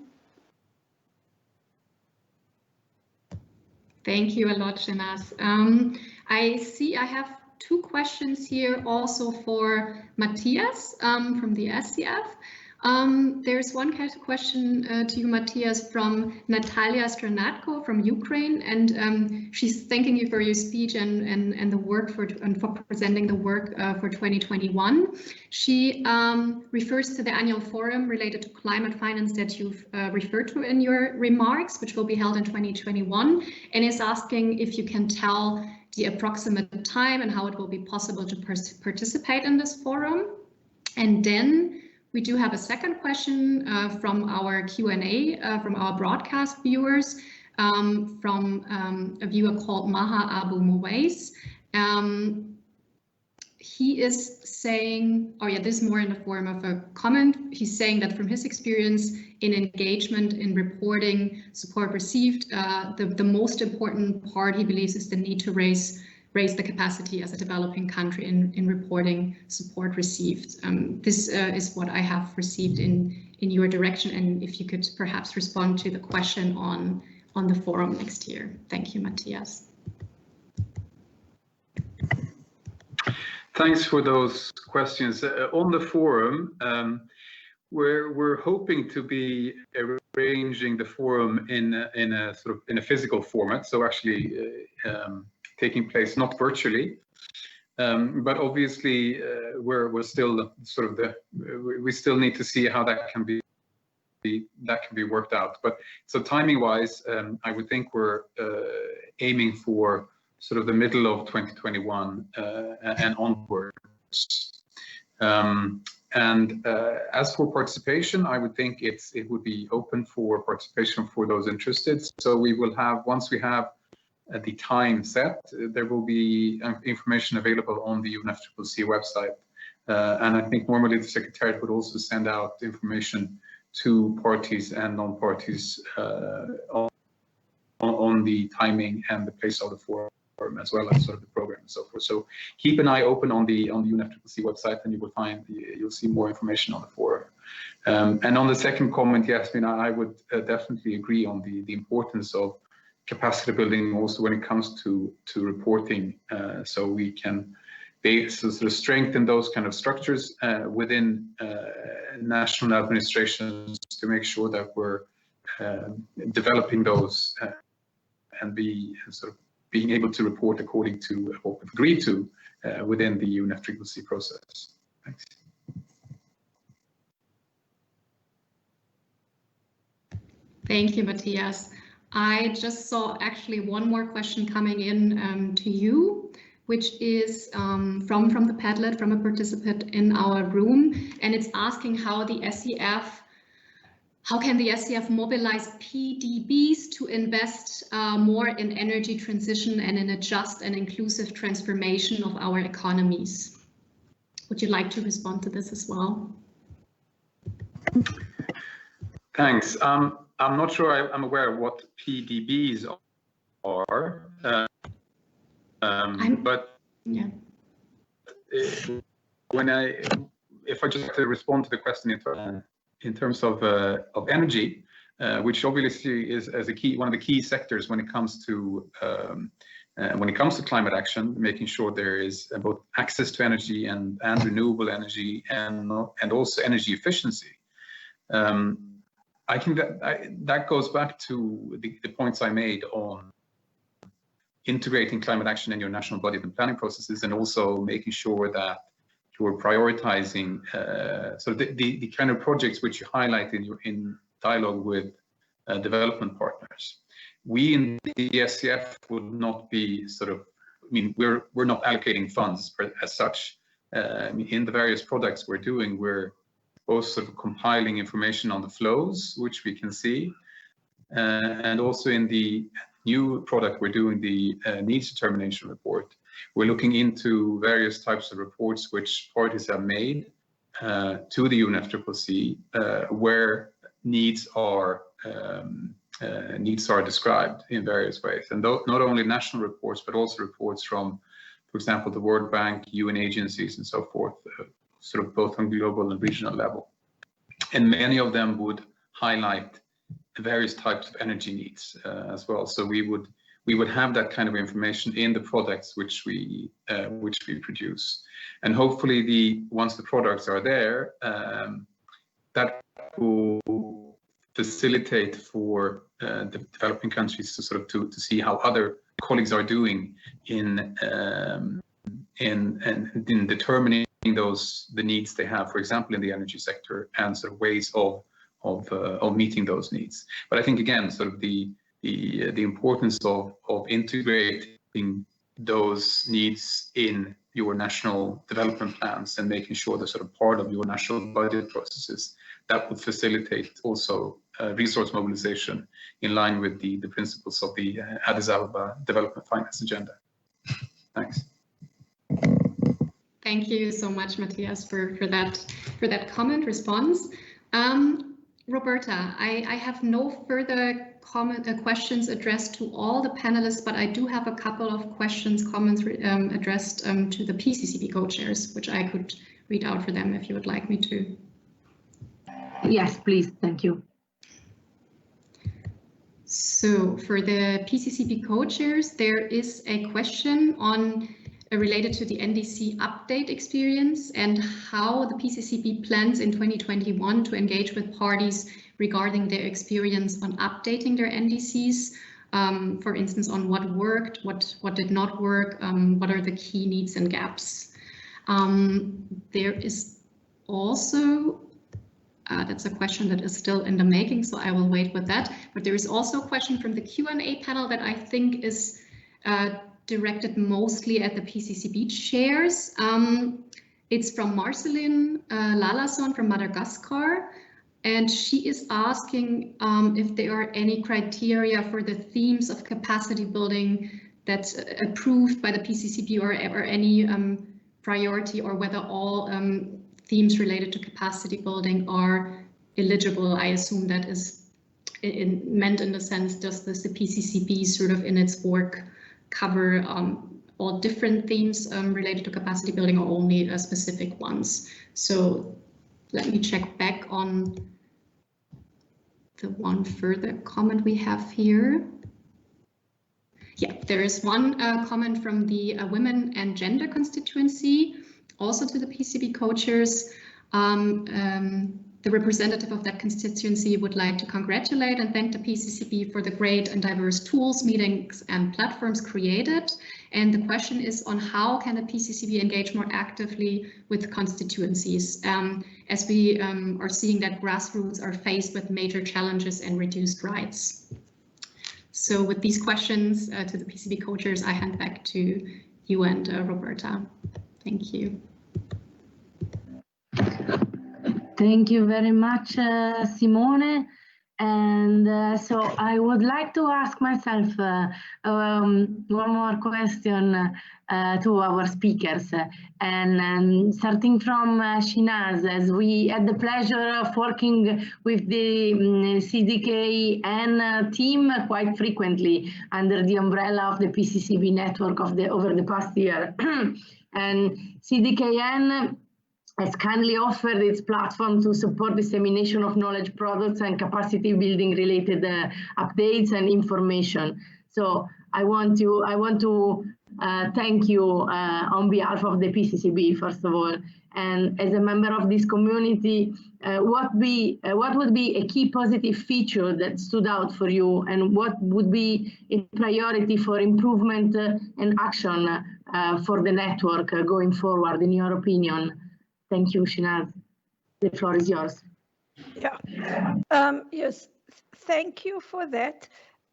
Thank you a lot, Shenaz. I see I have 2 questions here also for Matthias from the SCF. There's one question to you, Matthias, from Natalia Stranatko from Ukraine, and she's thanking you for your speech and the work for presenting the work for 2021. She refers to the annual forum related to climate finance that you've referred to in your remarks, which will be held in 2021, and is asking if you can tell the approximate time and how it will be possible to participate in this forum. And then We do have a second question from our Q&A from our broadcast viewers, from a viewer called Maha Abu Muwais. He is saying, oh yeah, this is more in the form of a comment. He's saying that from his experience in engagement in reporting support received, the most important part he believes is the need to raise the capacity as a developing country in reporting support received. This is what I have received in your direction, and if you could perhaps respond to the question on the forum next year. Thank you, Matthias. Thanks for those questions. On the forum, we're hoping to be arranging the forum in a physical format, so actually taking place not virtually, but obviously we're still we still need to see how that can be worked out. But so timing wise, I would think we're aiming for sort of the middle of 2021 and onwards. As for participation, I would think it would be open for participation for those interested. So we will have, once we have the time set, there will be information available on the UNFCCC website. And I think normally the Secretariat would also send out information to parties and non-parties on the timing and the place of the forum, as well as sort of the program and so forth. So keep an eye open on the UNFCCC website, and you'll see more information on the forum. And on the second comment, yes, I would definitely agree on the importance of capacity building also when it comes to reporting, so we can sort of strengthen those kind of structures within national administrations to make sure that we're developing those and being able to report according to what we've agreed to within the UNFCCC process. Thanks. Thank you, Matthias. I just saw actually one more question coming in to you, which is from the Padlet, from a participant in our room, and it's asking how can the SCF mobilize Pdbs to invest more in energy transition and in a just and inclusive transformation of our economies? Would you like to respond to this as well? Thanks. I'm not sure I'm aware of what Pdbs are, but yeah. If I just have to respond to the question in terms of energy, which obviously is one of the key sectors when it comes to climate action, making sure there is both access to energy and renewable energy and also energy efficiency. I think that goes back to the points I made on integrating climate action in your national budget and planning processes, and also making sure that you're prioritizing the kind of projects which you highlight in dialogue with development partners. We in the SCF would not be we're not allocating funds as such. In the various products we're doing, we're both sort of compiling information on the flows, which we can see, and also in the new product we're doing, the needs determination report. We're looking into various types of reports which parties have made to the UNFCCC, where needs are described in various ways, and not only national reports, but also reports from, for example, the World Bank, UN agencies, and so forth, sort of both on global and regional level. And many of them would highlight various types of energy needs as well. So we would have that kind of information in the products which we produce, and hopefully once the products are there, that will facilitate for the developing countries to see how other colleagues are doing in determining the needs they have, for example, in the energy sector, and sort of ways of meeting those needs. But I think again, sort of the importance of integrating those needs in your national development plans and making sure they're sort of part of your national budget processes. That would facilitate also resource mobilization in line with the principles of the Addis Ababa Development Finance Agenda. Thanks. Thank you so much, Matthias, for that comment response. Roberta, I have no further questions addressed to all the panelists, but I do have a couple of comments addressed to the PCCB co-chairs, which I could read out for them if you would like me to. Yes, please. Thank you. So for the PCCB co-chairs, there is a question on related to the NDC update experience and how the PCCB plans in 2021 to engage with parties regarding their experience on updating their NDCs, for instance, on what worked, what did not work, what are the key needs and gaps. There is also, that's a question that is still in the making, so I will wait with that, but there is also a question from the Q&A panel that I think is directed mostly at the PCCB chairs. It's from Marceline Lalason from Madagascar, and she is asking if there are any criteria for the themes of capacity building that's approved by the PCCB or any priority, or whether all themes related to capacity building are eligible. I assume that is meant in the sense, does the PCCB sort of in its work cover all different themes related to capacity building or only specific ones? So let me check back on the one further comment we have here. Yeah, there is one comment from the Women and Gender Constituency, also to the PCB co-chairs. The representative of that constituency would like to congratulate and thank the PCCB for the great and diverse tools, meetings and platforms created. And the question is on how can the PCCB engage more actively with constituencies, as we are seeing that grassroots are faced with major challenges and reduced rights. So with these questions to the PCB co-chairs, I hand back to you and Roberta. Thank you. Thank you very much, Simone. And so I would like to ask myself one more question to our speakers. And starting from Shinaz, as we had the pleasure of working with the Cdkn team quite frequently under the umbrella of the Pccb network over the past year. And Cdkn has kindly offered its platform to support dissemination of knowledge products and capacity building related updates and information. So I want to thank you on behalf of the PCCB, first of all. And as a member of this community, what would be a key positive feature that stood out for you, and what would be a priority for improvement and action for the network going forward, in your opinion? Thank you, Shinaz. The floor is yours. Yeah. Yes, thank you for that.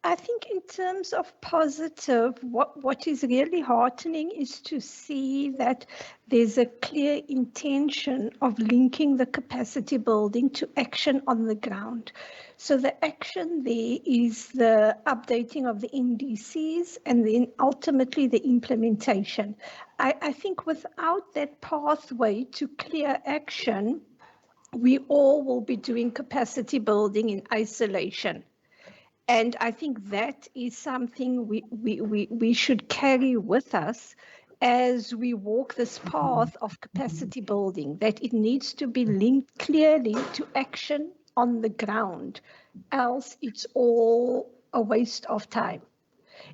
I think in terms of positive, what is really heartening is to see that there's a clear intention of linking the capacity building to action on the ground. So the action there is the updating of the NDCs and then ultimately the implementation. I think without that pathway to clear action, we all will be doing capacity building in isolation. And I think that is something we should carry with us as we walk this path of capacity building, that it needs to be linked clearly to action on the ground, else it's all a waste of time.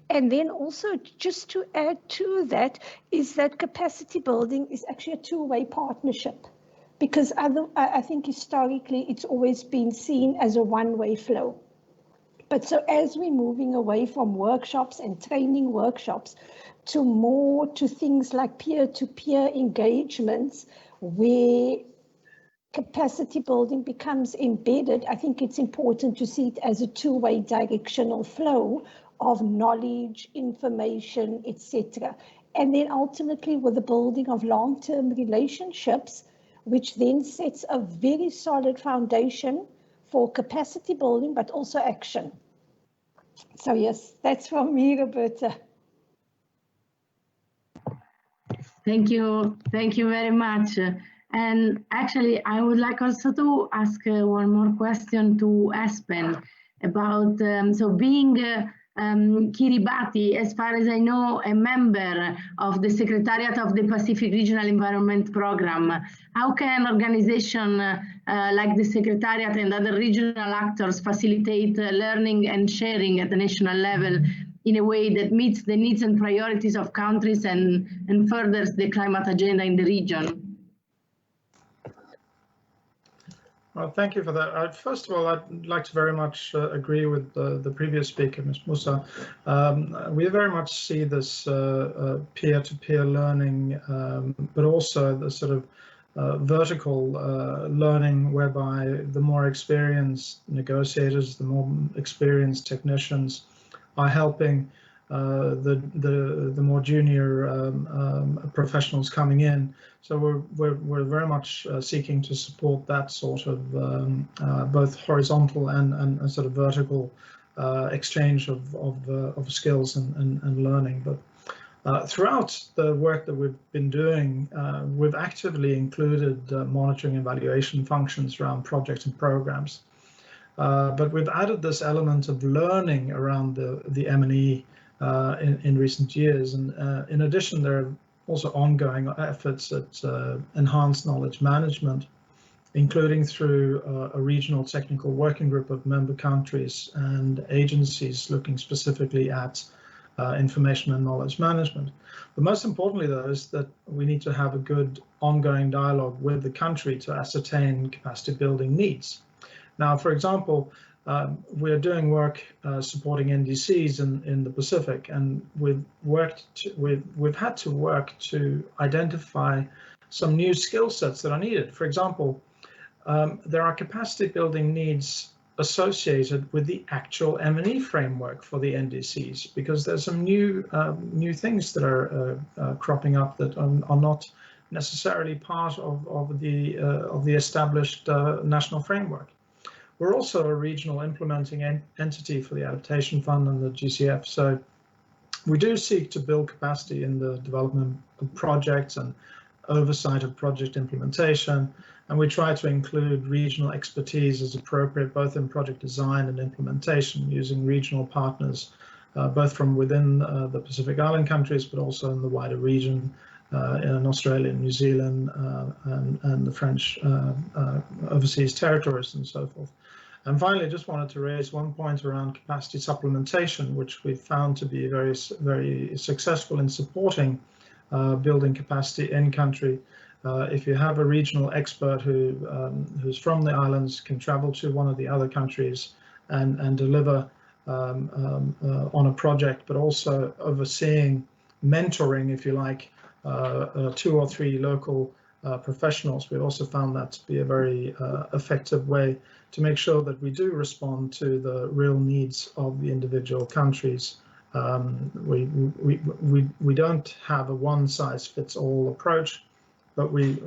And then also, just to add to that, is that capacity building is actually a two-way partnership, because I think historically it's always been seen as a one-way flow. But so as we're moving away from workshops and training workshops to things like peer-to-peer engagements where capacity building becomes embedded, I think it's important to see it as a two-way directional flow of knowledge, information, etc. and then ultimately with the building of long-term relationships, which then sets a very solid foundation for capacity building, but also action. So yes, that's from me, Roberta. Thank you very much. And actually, I would like also to ask one more question to Espen about, so being Kiribati, as far as I know, a member of the Secretariat of the Pacific Regional Environment Program, how can organizations like the Secretariat and other regional actors facilitate learning and sharing at the national level in a way that meets the needs and priorities of countries and furthers the climate agenda in the region? Well, thank you for that. First of all, I'd like to very much agree with the previous speaker, Ms. Musa. We very much see this peer-to-peer learning, but also the sort of vertical learning, whereby the more experienced negotiators, the more experienced technicians are helping the more junior professionals coming in. So we're very much seeking to support that sort of both horizontal and sort of vertical exchange of skills and learning. But throughout the work that we've been doing, we've actively included monitoring and evaluation functions around projects and programs. But we've added this element of learning around the M&E in recent years, and in addition, there are also ongoing efforts at enhanced knowledge management, including through a regional technical working group of member countries and agencies looking specifically at information and knowledge management. But most importantly, though, is that we need to have a good ongoing dialogue with the country to ascertain capacity building needs. Now, for example, we're doing work supporting NDCs in the Pacific, and we've had to work to identify some new skill sets that are needed. For example, there are capacity building needs associated with the actual M&E framework for the NDCs, because there's some new things that are cropping up that are not necessarily part of the established national framework. We're also a regional implementing entity for the Adaptation Fund and the GCF, so we do seek to build capacity in the development of projects and oversight of project implementation, and we try to include regional expertise as appropriate, both in project design and implementation, using regional partners, both from within the Pacific Island countries, but also in the wider region, in Australia, New Zealand, and the French overseas territories and so forth. And finally, I just wanted to raise one point around capacity supplementation, which we found to be very successful in supporting building capacity in country. If you have a regional expert who's from the islands, can travel to one of the other countries and deliver on a project, but also overseeing, mentoring, if you like, 2 or 3 local professionals. We also found that to be a very effective way to make sure that we do respond to the real needs of the individual countries. We don't have a one-size-fits-all approach, but we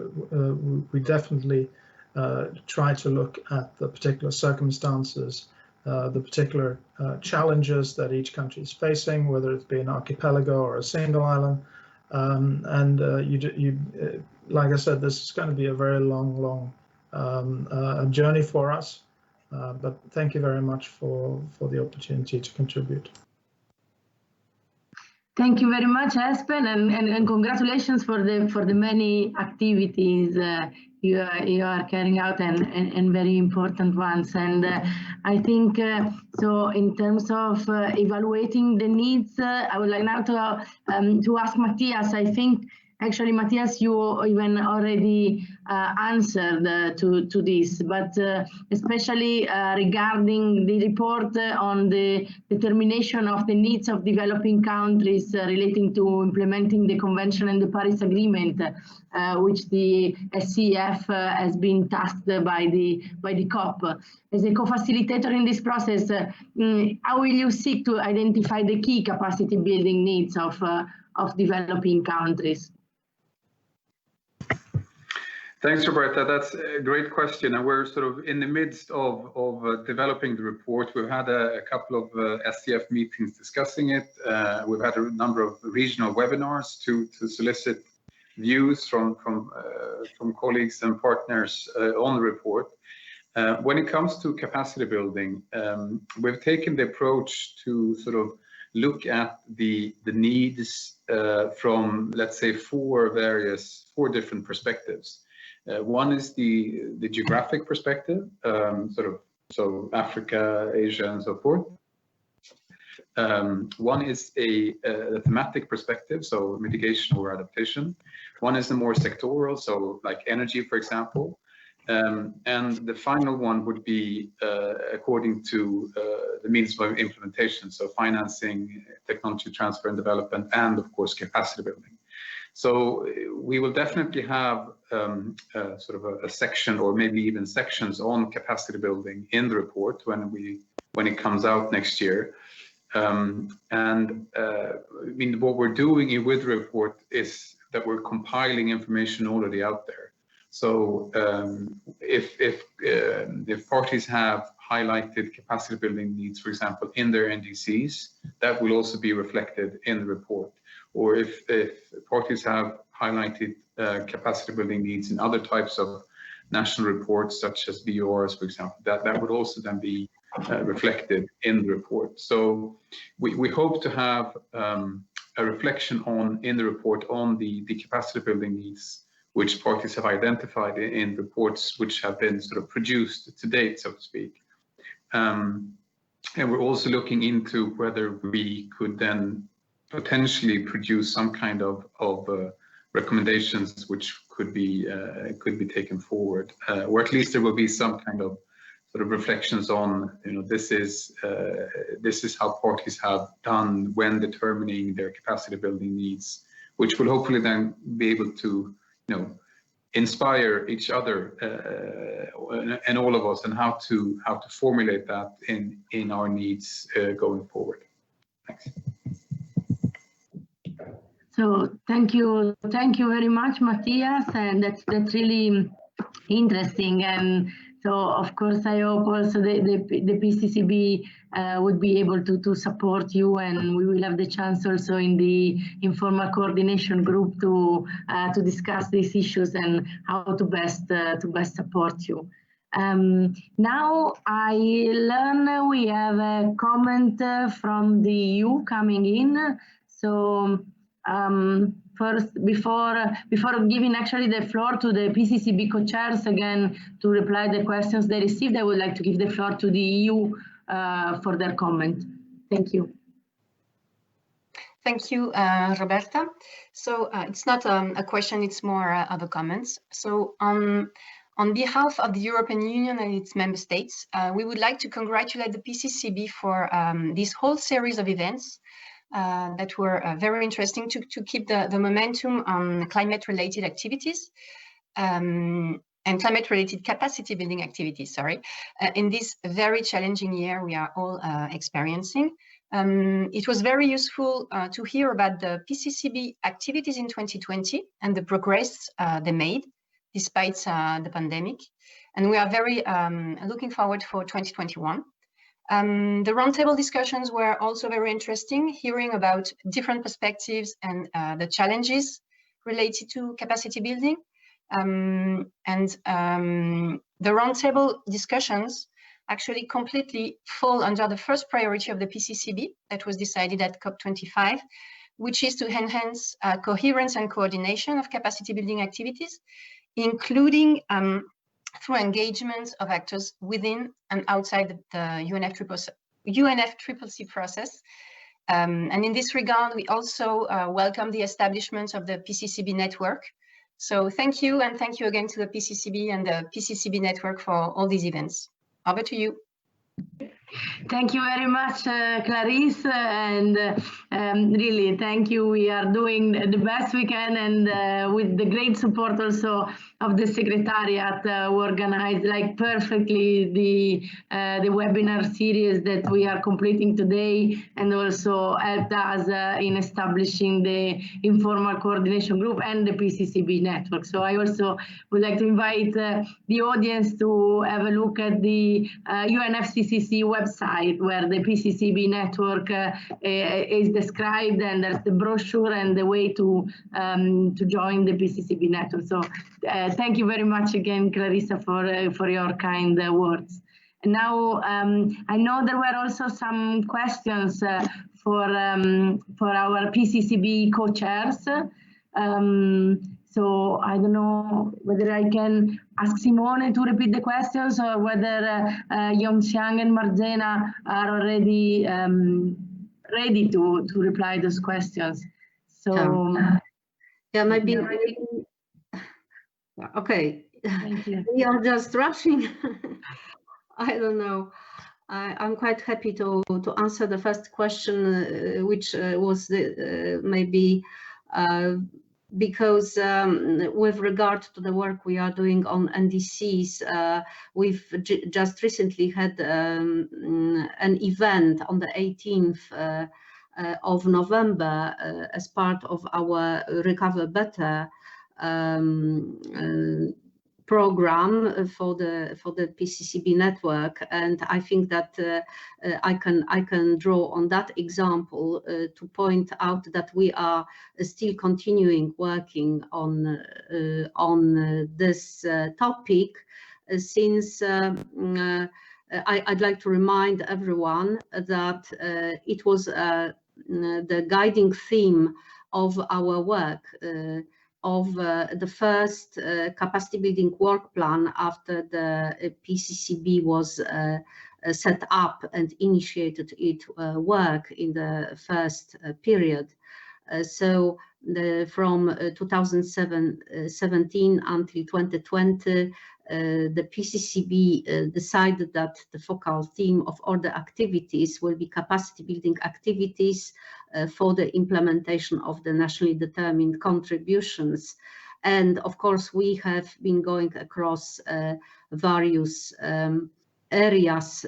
definitely try to look at the particular circumstances, the particular challenges that each country is facing, whether it be an archipelago or a single island. Like I said, this is going to be a very long journey for us, but thank you very much for the opportunity to contribute. Thank you very much, Espen, and congratulations for the many activities you are carrying out, and very important ones. And I think so. In terms of evaluating the needs, I would like now to ask Matthias. I think actually, Matthias, you even already answered to this, but especially regarding the report on the determination of the needs of developing countries relating to implementing the Convention and the Paris Agreement, which the SCF has been tasked by the COP. As a co-facilitator in this process, how will you seek to identify the key capacity building needs of developing countries? Thanks, Roberta. That's a great question. And we're sort of in the midst of developing the report. We've had a couple of SCF meetings discussing it. We've had a number of regional webinars to solicit views from colleagues and partners on the report. When it comes to capacity building, we've taken the approach to sort of look at the needs from, let's say, four different perspectives. One is the geographic perspective, so Africa, Asia, and so forth. One is a thematic perspective, so mitigation or adaptation. One is the more sectoral, so like energy, for example. And the final one would be according to the means of implementation, so financing, technology transfer and development, and of course capacity building. So we will definitely have sort of a section, or maybe even sections, on capacity building in the report when it comes out next year. I mean, what we're doing with the report is that we're compiling information already out there. So if parties have highlighted capacity building needs, for example, in their NDCs, that will also be reflected in the report. Or if parties have highlighted capacity building needs in other types of national reports, such as BORs, for example, that would also then be reflected in the report. So we hope to have a reflection in the report on the capacity building needs which parties have identified in reports which have been sort of produced to date, so to speak. And we're also looking into whether we could then potentially produce some kind of recommendations which could be taken forward, or at least there will be some kind of sort of reflections on, you know, this is how parties have done when determining their capacity building needs, which will hopefully then be able to, you know, inspire each other and all of us, and how to formulate that in our needs going forward. Thanks. So thank you very much, Matthias, and that's really interesting. And so of course I hope also the PCCB would be able to support you, and we will have the chance also in the informal coordination group to discuss these issues and how to best support you. Now I learn we have a comment from the EU coming in. So first, before giving actually the floor to the PCCB co-chairs again to reply the questions they received, I would like to give the floor to the EU for their comment. Thank you. Thank you, Roberta. So it's not a question, it's more of a comment. So on behalf of the European Union and its member states, we would like to congratulate the PCCB for this whole series of events that were very interesting to keep the momentum on climate-related activities and climate-related capacity building activities, sorry, in this very challenging year we are all experiencing. It was very useful to hear about the PCCB activities in 2020 and the progress they made despite the pandemic. And we are very looking forward for 2021. The roundtable discussions were also very interesting, hearing about different perspectives and the challenges related to capacity building. The roundtable discussions actually completely fall under the first priority of the PCCB that was decided at COP25, which is to enhance coherence and coordination of capacity building activities, including through engagement of actors within and outside the UNFCCC process. And in this regard, we also welcome the establishment of the Pccb Network, So thank you, and thank you again to the PCCB and the Pccb Network for all these events. Over to you. Thank you very much, Clarisse, and really thank you. We are doing the best we can, and with the great support also of the Secretariat, who organized like perfectly the webinar series that we are completing today, and also helped us in establishing the informal coordination group and the PCCB network. So I also would like to invite the audience to have a look at the UNFCCC website, where the PCCB network is described, and there's the brochure and the way to join the PCCB network. So thank you very much again, Clarissa, for your kind words. And now I know there were also some questions for our PCCB co-chairs. So I don't know whether I can ask Simone to repeat the questions, or whether Yongxiang and Marzena are already ready to reply those questions. So yeah, maybe. Okay. Thank you. We are just rushing. I don't know. I'm quite happy to answer the first question, which was maybe because with regard to the work we are doing on NDCs, we've just recently had an event on the 18th of November as part of our Recover Better program for the PCCB network, and I think that I can draw on that example to point out that we are still continuing working on this topic, since I'd like to remind everyone that it was the guiding theme of our work of the first capacity building work plan after the PCCB was set up and initiated its work in the first period. So from 2017 until 2020, the PCCB decided that the focal theme of all the activities will be capacity building activities for the implementation of the nationally determined contributions. And of course, we have been going across various areas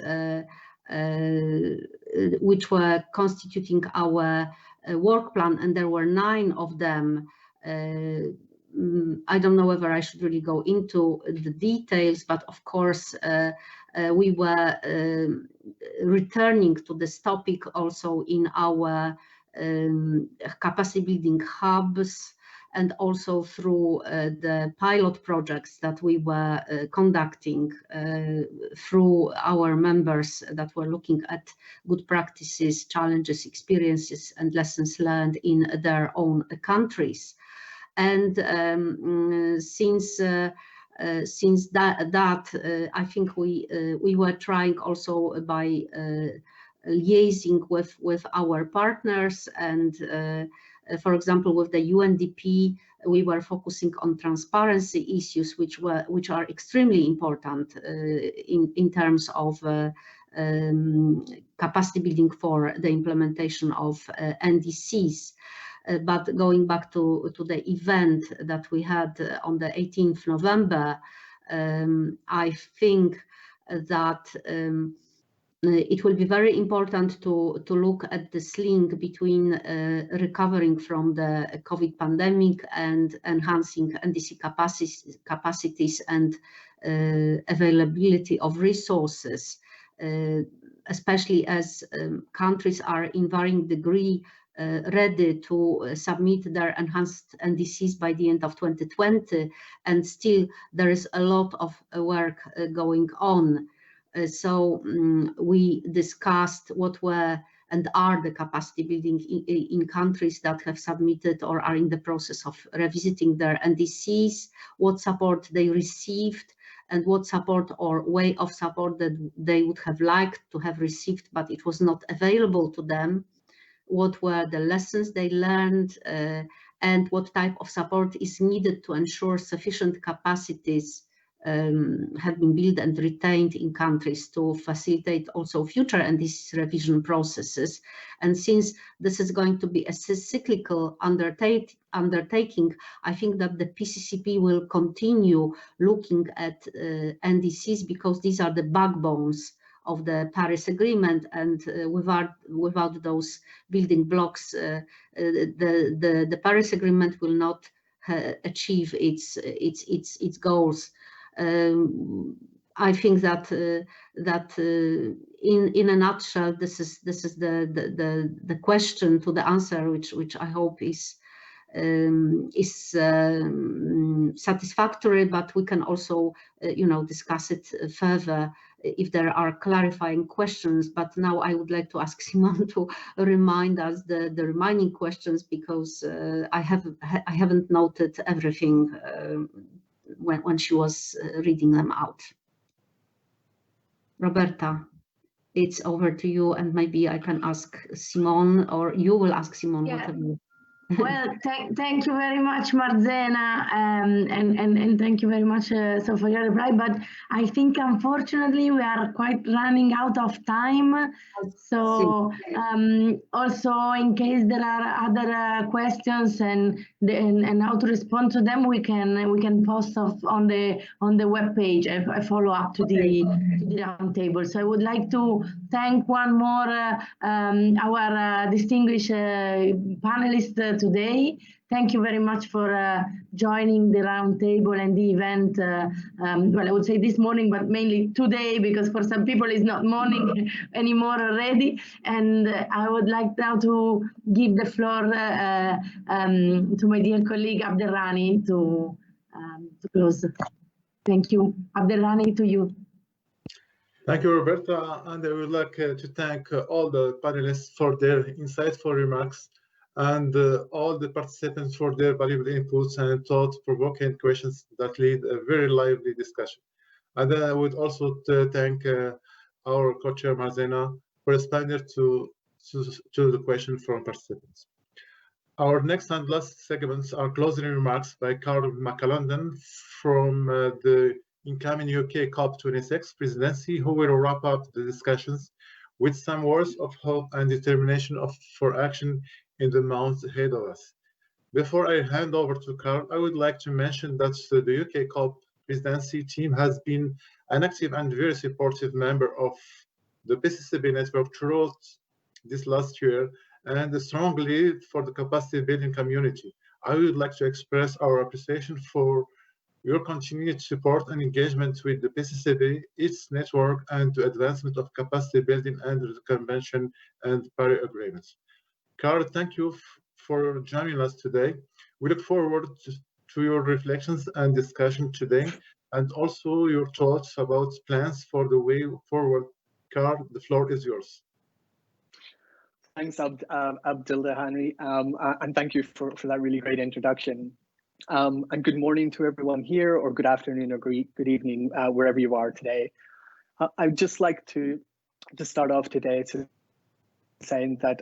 which were constituting our work plan, and there were 9 of them. I don't know whether I should really go into the details, but of course we were returning to this topic also in our capacity building hubs, and also through the pilot projects that we were conducting through our members that were looking at good practices, challenges, experiences, and lessons learned in their own countries. And since that, I think we were trying also by liaising with our partners, and for example, with the UNDP, we were focusing on transparency issues, which are extremely important in terms of capacity building for the implementation of NDCs. But going back to the event that we had on the 18th November, I think that it will be very important to look at this link between recovering from the COVID pandemic and enhancing NDC capacities and availability of resources, especially as countries are in varying degree ready to submit their enhanced NDCs by the end of 2020, and still there is a lot of work going on. So we discussed what were and are the capacity building in countries that have submitted or are in the process of revisiting their NDCs, what support they received, and what support or way of support that they would have liked to have received, but it was not available to them. What were the lessons they learned, and what type of support is needed to ensure sufficient capacities have been built and retained in countries to facilitate also future NDCs revision processes. And since this is going to be a cyclical undertaking, I think that the PCCP will continue looking at NDCs because these are the backbones of the Paris Agreement, and without those building blocks, the Paris Agreement will not achieve its goals. I think that in a nutshell, this is the question to the answer, which I hope is satisfactory. But we can also, discuss it further if there are clarifying questions. But now I would like to ask Simone to remind us the remaining questions, because I haven't noted everything when she was reading them out. Roberta, it's over to you, and maybe I can ask Simone, or you will ask Simone, whatever. Well, thank you very much, Marzena, and thank you very much so for your reply. But I think unfortunately we are quite running out of time. So also, in case there are other questions and how to respond to them, we can post on the web page a follow up to the roundtable. So I would like to thank one more our distinguished panelists today. Thank you very much for joining the roundtable and the event. Well, I would say this morning, but mainly today, because for some people it's not morning anymore already. And I would like now to give the floor to my dear colleague Abdelrani to close. Thank you. Abdelrani, to you. Thank you, Roberta. And I would like to thank all the panelists for their insightful remarks, and all the participants for their valuable inputs and thought-provoking questions that lead a very lively discussion. And I would also thank our co-chair Marzena for responding to the question from participants. Our next and last segments are closing remarks by Carl McAlondon from the incoming UK COP26 presidency, who will wrap up the discussions with some words of hope and determination for action in the months ahead of us. Before I hand over to Carl, I would like to mention that the UK COP presidency team has been an active and very supportive member of the Pccb Network throughout this last year, and a strong lead for the capacity building community. I would like to express our appreciation for your continued support and engagement with the Pccb, its network, and the advancement of capacity building under the Convention and Paris Agreements. Carl, thank you for joining us today. We look forward to your reflections and discussion today, and also your thoughts about plans for the way forward. Carl, the floor is yours. Thanks, Abdelrani, and thank you for that really great introduction. And good morning to everyone here, or good afternoon, or good evening, wherever you are today. I'd just like to start off today saying that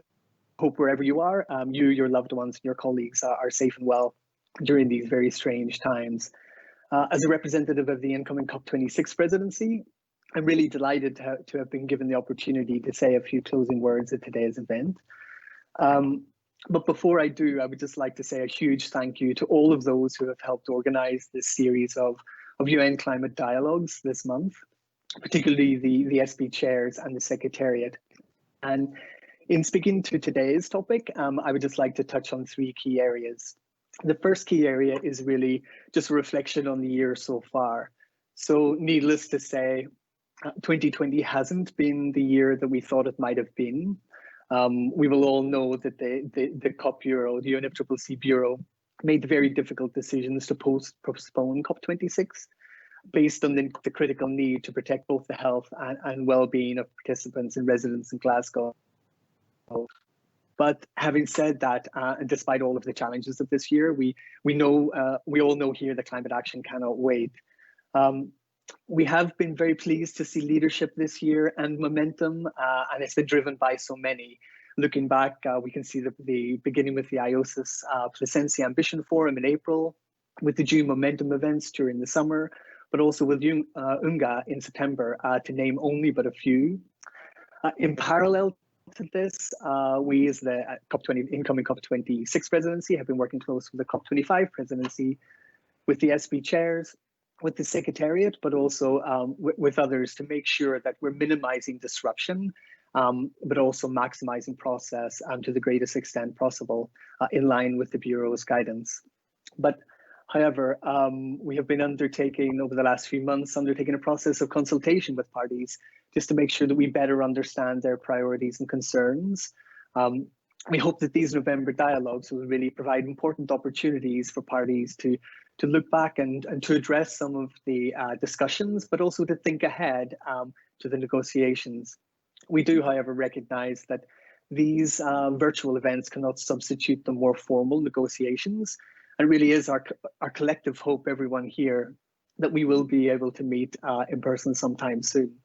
hope wherever you are, you, your loved ones, and your colleagues are safe and well during these very strange times. As a representative of the incoming COP26 presidency, I'm really delighted to have been given the opportunity to say a few closing words at today's event. But before I do, I would just like to say a huge thank you to all of those who have helped organize this series of UN climate dialogues this month, particularly the SB chairs and the Secretariat. And in speaking to today's topic, I would just like to touch on three key areas. The first key area is really just a reflection on the year so far. So needless to say, 2020 hasn't been the year that we thought it might have been. We will all know that the COP Bureau, the UNFCCC Bureau, made the very difficult decisions to postpone COP26 based on the critical need to protect both the health and well-being of participants and residents in Glasgow. But having said that, and despite all of the challenges of this year, we all know here that climate action cannot wait. We have been very pleased to see leadership this year and momentum, and it's been driven by so many. Looking back, we can see the beginning with the IOSIS Placencia Ambition Forum in April, with the June Momentum events during the summer, but also with UNGA in September, to name only but a few. In parallel to this, we as the incoming COP26 presidency have been working close with the COP25 presidency, with the SB chairs, with the Secretariat, but also with others, to make sure that we're minimizing disruption, but also maximizing process to the greatest extent possible, in line with the Bureau's guidance. But however, we have been undertaking over the last few months, a process of consultation with parties, just to make sure that we better understand their priorities and concerns. We hope that these November dialogues will really provide important opportunities for parties to look back and to address some of the discussions, but also to think ahead to the negotiations. We do, however, recognize that these virtual events cannot substitute the more formal negotiations. It really is our collective hope, everyone here, that we will be able to meet in person sometime soon.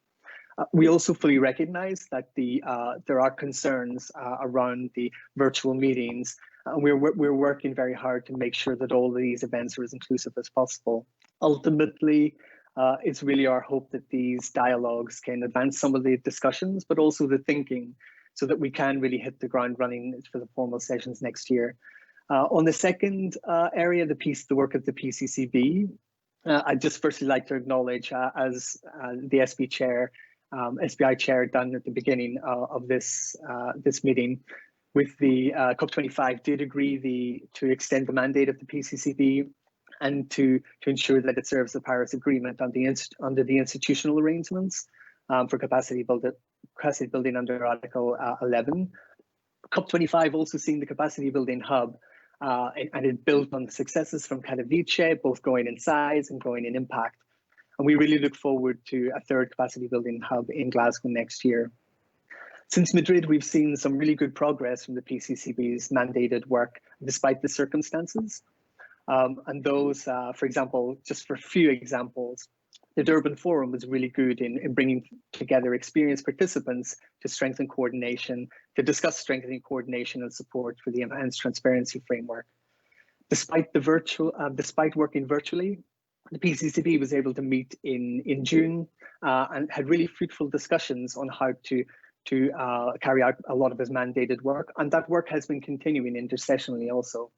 We also fully recognize that there are concerns around the virtual meetings. We're working very hard to make sure that all of these events are as inclusive as possible. Ultimately, it's really our hope that these dialogues can advance some of the discussions, but also the thinking, so that we can really hit the ground running for the formal sessions next year. On the second area, the work of the PCCB, I'd just firstly like to acknowledge, as the SBI chair done at the beginning of this meeting, with the COP25 did agree to extend the mandate of the PCCB and to ensure that it serves the Paris Agreement under the institutional arrangements for capacity building under Article 11. COP25 also seen the capacity building hub, and it built on the successes from Katowice, both growing in size and growing in impact. And we really look forward to a third capacity building hub in Glasgow next year. Since Madrid, we've seen some really good progress from the PCCB's mandated work, despite the circumstances. And those, for example, just for a few examples, the Durban Forum was really good in bringing together experienced participants to strengthen coordination, to discuss strengthening coordination and support for the enhanced transparency framework. Despite working virtually, the PCCB was able to meet in June and had really fruitful discussions on how to carry out a lot of his mandated work, and that work has been continuing intersessionally also.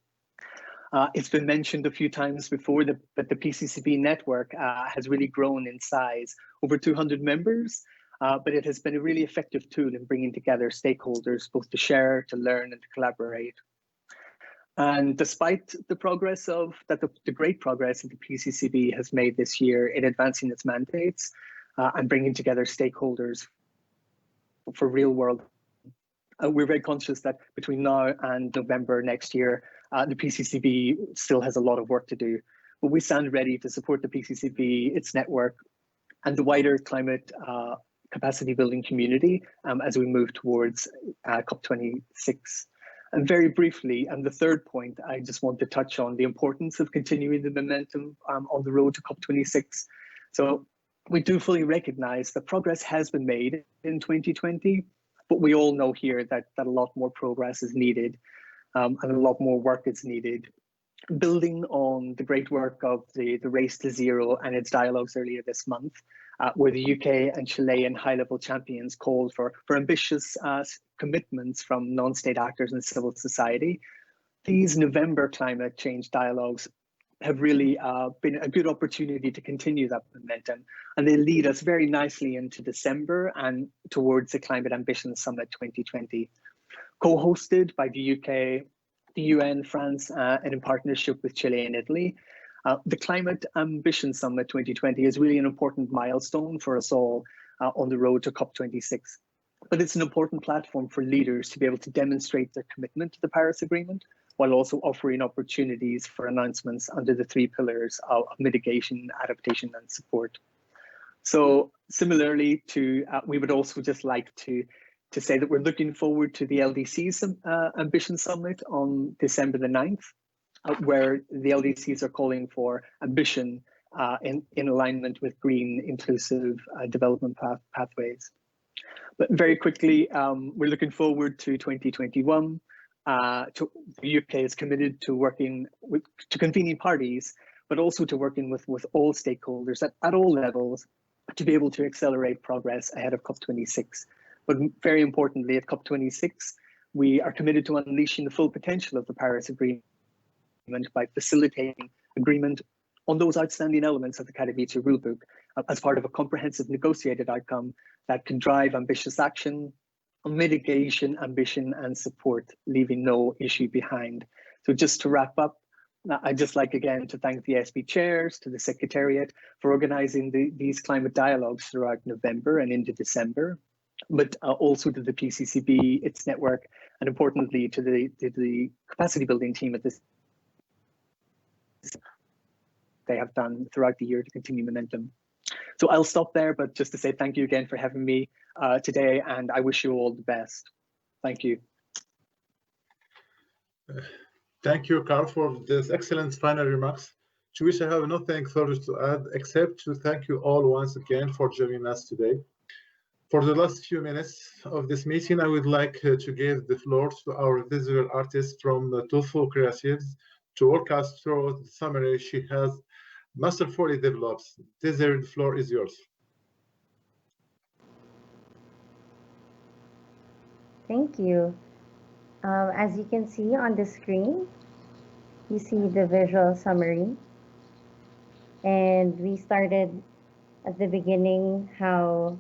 It's been mentioned a few times before that the Pccb network has really grown in size, over 200 members, but it has been a really effective tool in bringing together stakeholders, both to share, to learn, and to collaborate. And despite the progress the great progress that the PCCB has made this year in advancing its mandates and bringing together stakeholders for real world, we're very conscious that between now and November next year, the PCCB still has a lot of work to do. But we stand ready to support the PCCB, its network, and the wider climate capacity building community as we move towards COP26. And very briefly, and the third point, I just want to touch on the importance of continuing the momentum on the road to COP26. So we do fully recognize that progress has been made in 2020, but we all know here that a lot more progress is needed and a lot more work is needed. Building on the great work of the Race to Zero and its dialogues earlier this month, where the UK and Chilean high-level champions called for ambitious commitments from non-state actors and civil society. These November climate change dialogues have really been a good opportunity to continue that momentum, and they lead us very nicely into December and towards the Climate Ambition Summit 2020. Co-hosted by the UK, the UN, France, and in partnership with Chile and Italy. The Climate Ambition Summit 2020 is really an important milestone for us all on the road to COP26. But it's an important platform for leaders to be able to demonstrate their commitment to the Paris Agreement, while also offering opportunities for announcements under the three pillars of mitigation, adaptation, and support. So similarly to, we would also just like to say that we're looking forward to the Ldcs Ambition Summit on December the 9th, where the Ldcs are calling for ambition in alignment with green, inclusive development pathways. But very quickly, we're looking forward to 2021. The UK is committed to working to convening parties, but also to working with all stakeholders at all levels to be able to accelerate progress ahead of COP26. But very importantly, at COP26, we are committed to unleashing the full potential of the Paris Agreement by facilitating agreement on those outstanding elements of the Katowice rulebook as part of a comprehensive negotiated outcome that can drive ambitious action on mitigation, ambition, and support, leaving no issue behind. So just to wrap up, I'd just like again to thank the SB chairs, to the Secretariat for organizing these climate dialogues throughout November and into December, but also to the PCCB, its network, and importantly to the capacity building team at this they have done throughout the year to continue momentum. So I'll stop there, but just to say thank you again for having me today, and I wish you all the best. Thank you. Thank you, Carl, for this excellent final remarks, to which I have nothing further to add, except to thank you all once again for joining us today. For the last few minutes of this meeting, I would like to give the floor to our visual artist from Tofu Creatives to walk us through the summary she has masterfully developed. Desiree, the floor is yours. Thank you. As you can see on the screen, you see the visual summary. And we started at the beginning how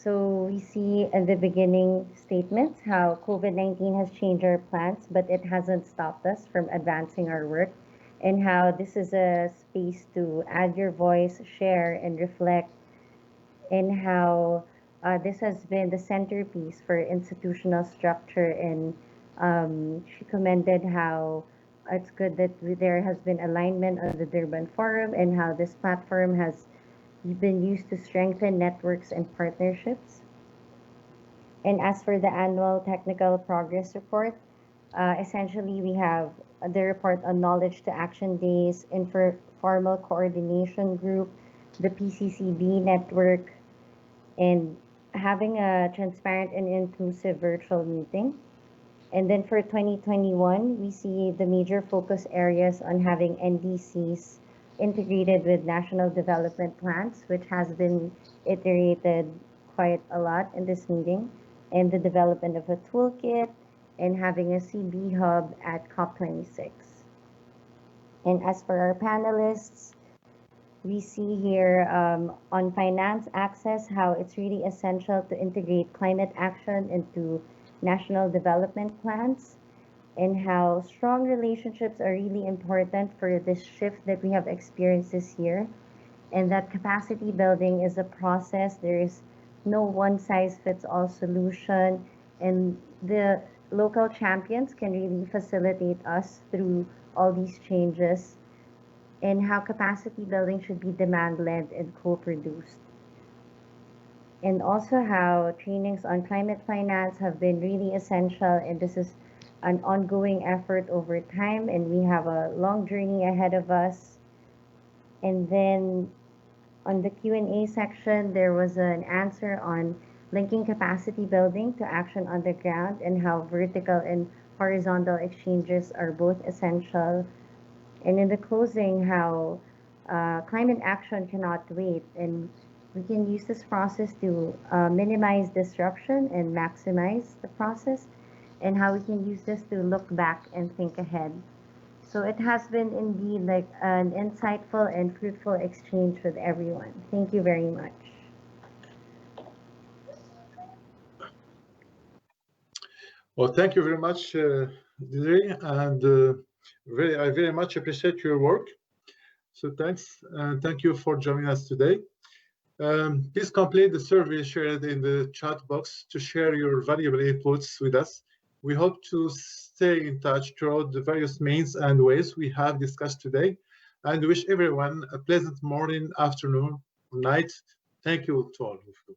So we see at the beginning statements how COVID-19 has changed our plans, but it hasn't stopped us from advancing our work, and how this is a space to add your voice, share, and reflect, and how this has been the centerpiece for institutional structure. And she commended how it's good that there has been alignment on the Durban Forum, and how this platform has been used to strengthen networks and partnerships. And as for the annual technical progress report, essentially we have the report on knowledge to action days, informal coordination group, the Pccb Network, and having a transparent and inclusive virtual meeting. And then for 2021, we see the major focus areas on having NDCs integrated with national development plans, which has been iterated quite a lot in this meeting, and the development of a toolkit, and having a CB hub at COP26. And as for our panelists, we see here on finance access, how it's really essential to integrate climate action into national development plans, and how strong relationships are really important for this shift that we have experienced this year, and that capacity building is a process. There is no one-size-fits-all solution, and the local champions can really facilitate us through all these changes, and how capacity building should be demand-led and co-produced. And also how trainings on climate finance have been really essential, and this is an ongoing effort over time, and we have a long journey ahead of us. And then on the Q&A section, there was an answer on linking capacity building to action on the ground, and how vertical and horizontal exchanges are both essential. And in the closing, how climate action cannot wait, and we can use this process to minimize disruption and maximize the process, and how we can use this to look back and think ahead. So it has been indeed like an insightful and fruitful exchange with everyone. Thank you very much. Well, thank you very much, Desiree, and I very much appreciate your work. So thanks, and thank you for joining us today. Please complete the survey shared in the chat box to share your valuable inputs with us. We hope to stay in touch throughout the various means and ways we have discussed today, and wish everyone a pleasant morning, afternoon, or night. Thank you to all of you.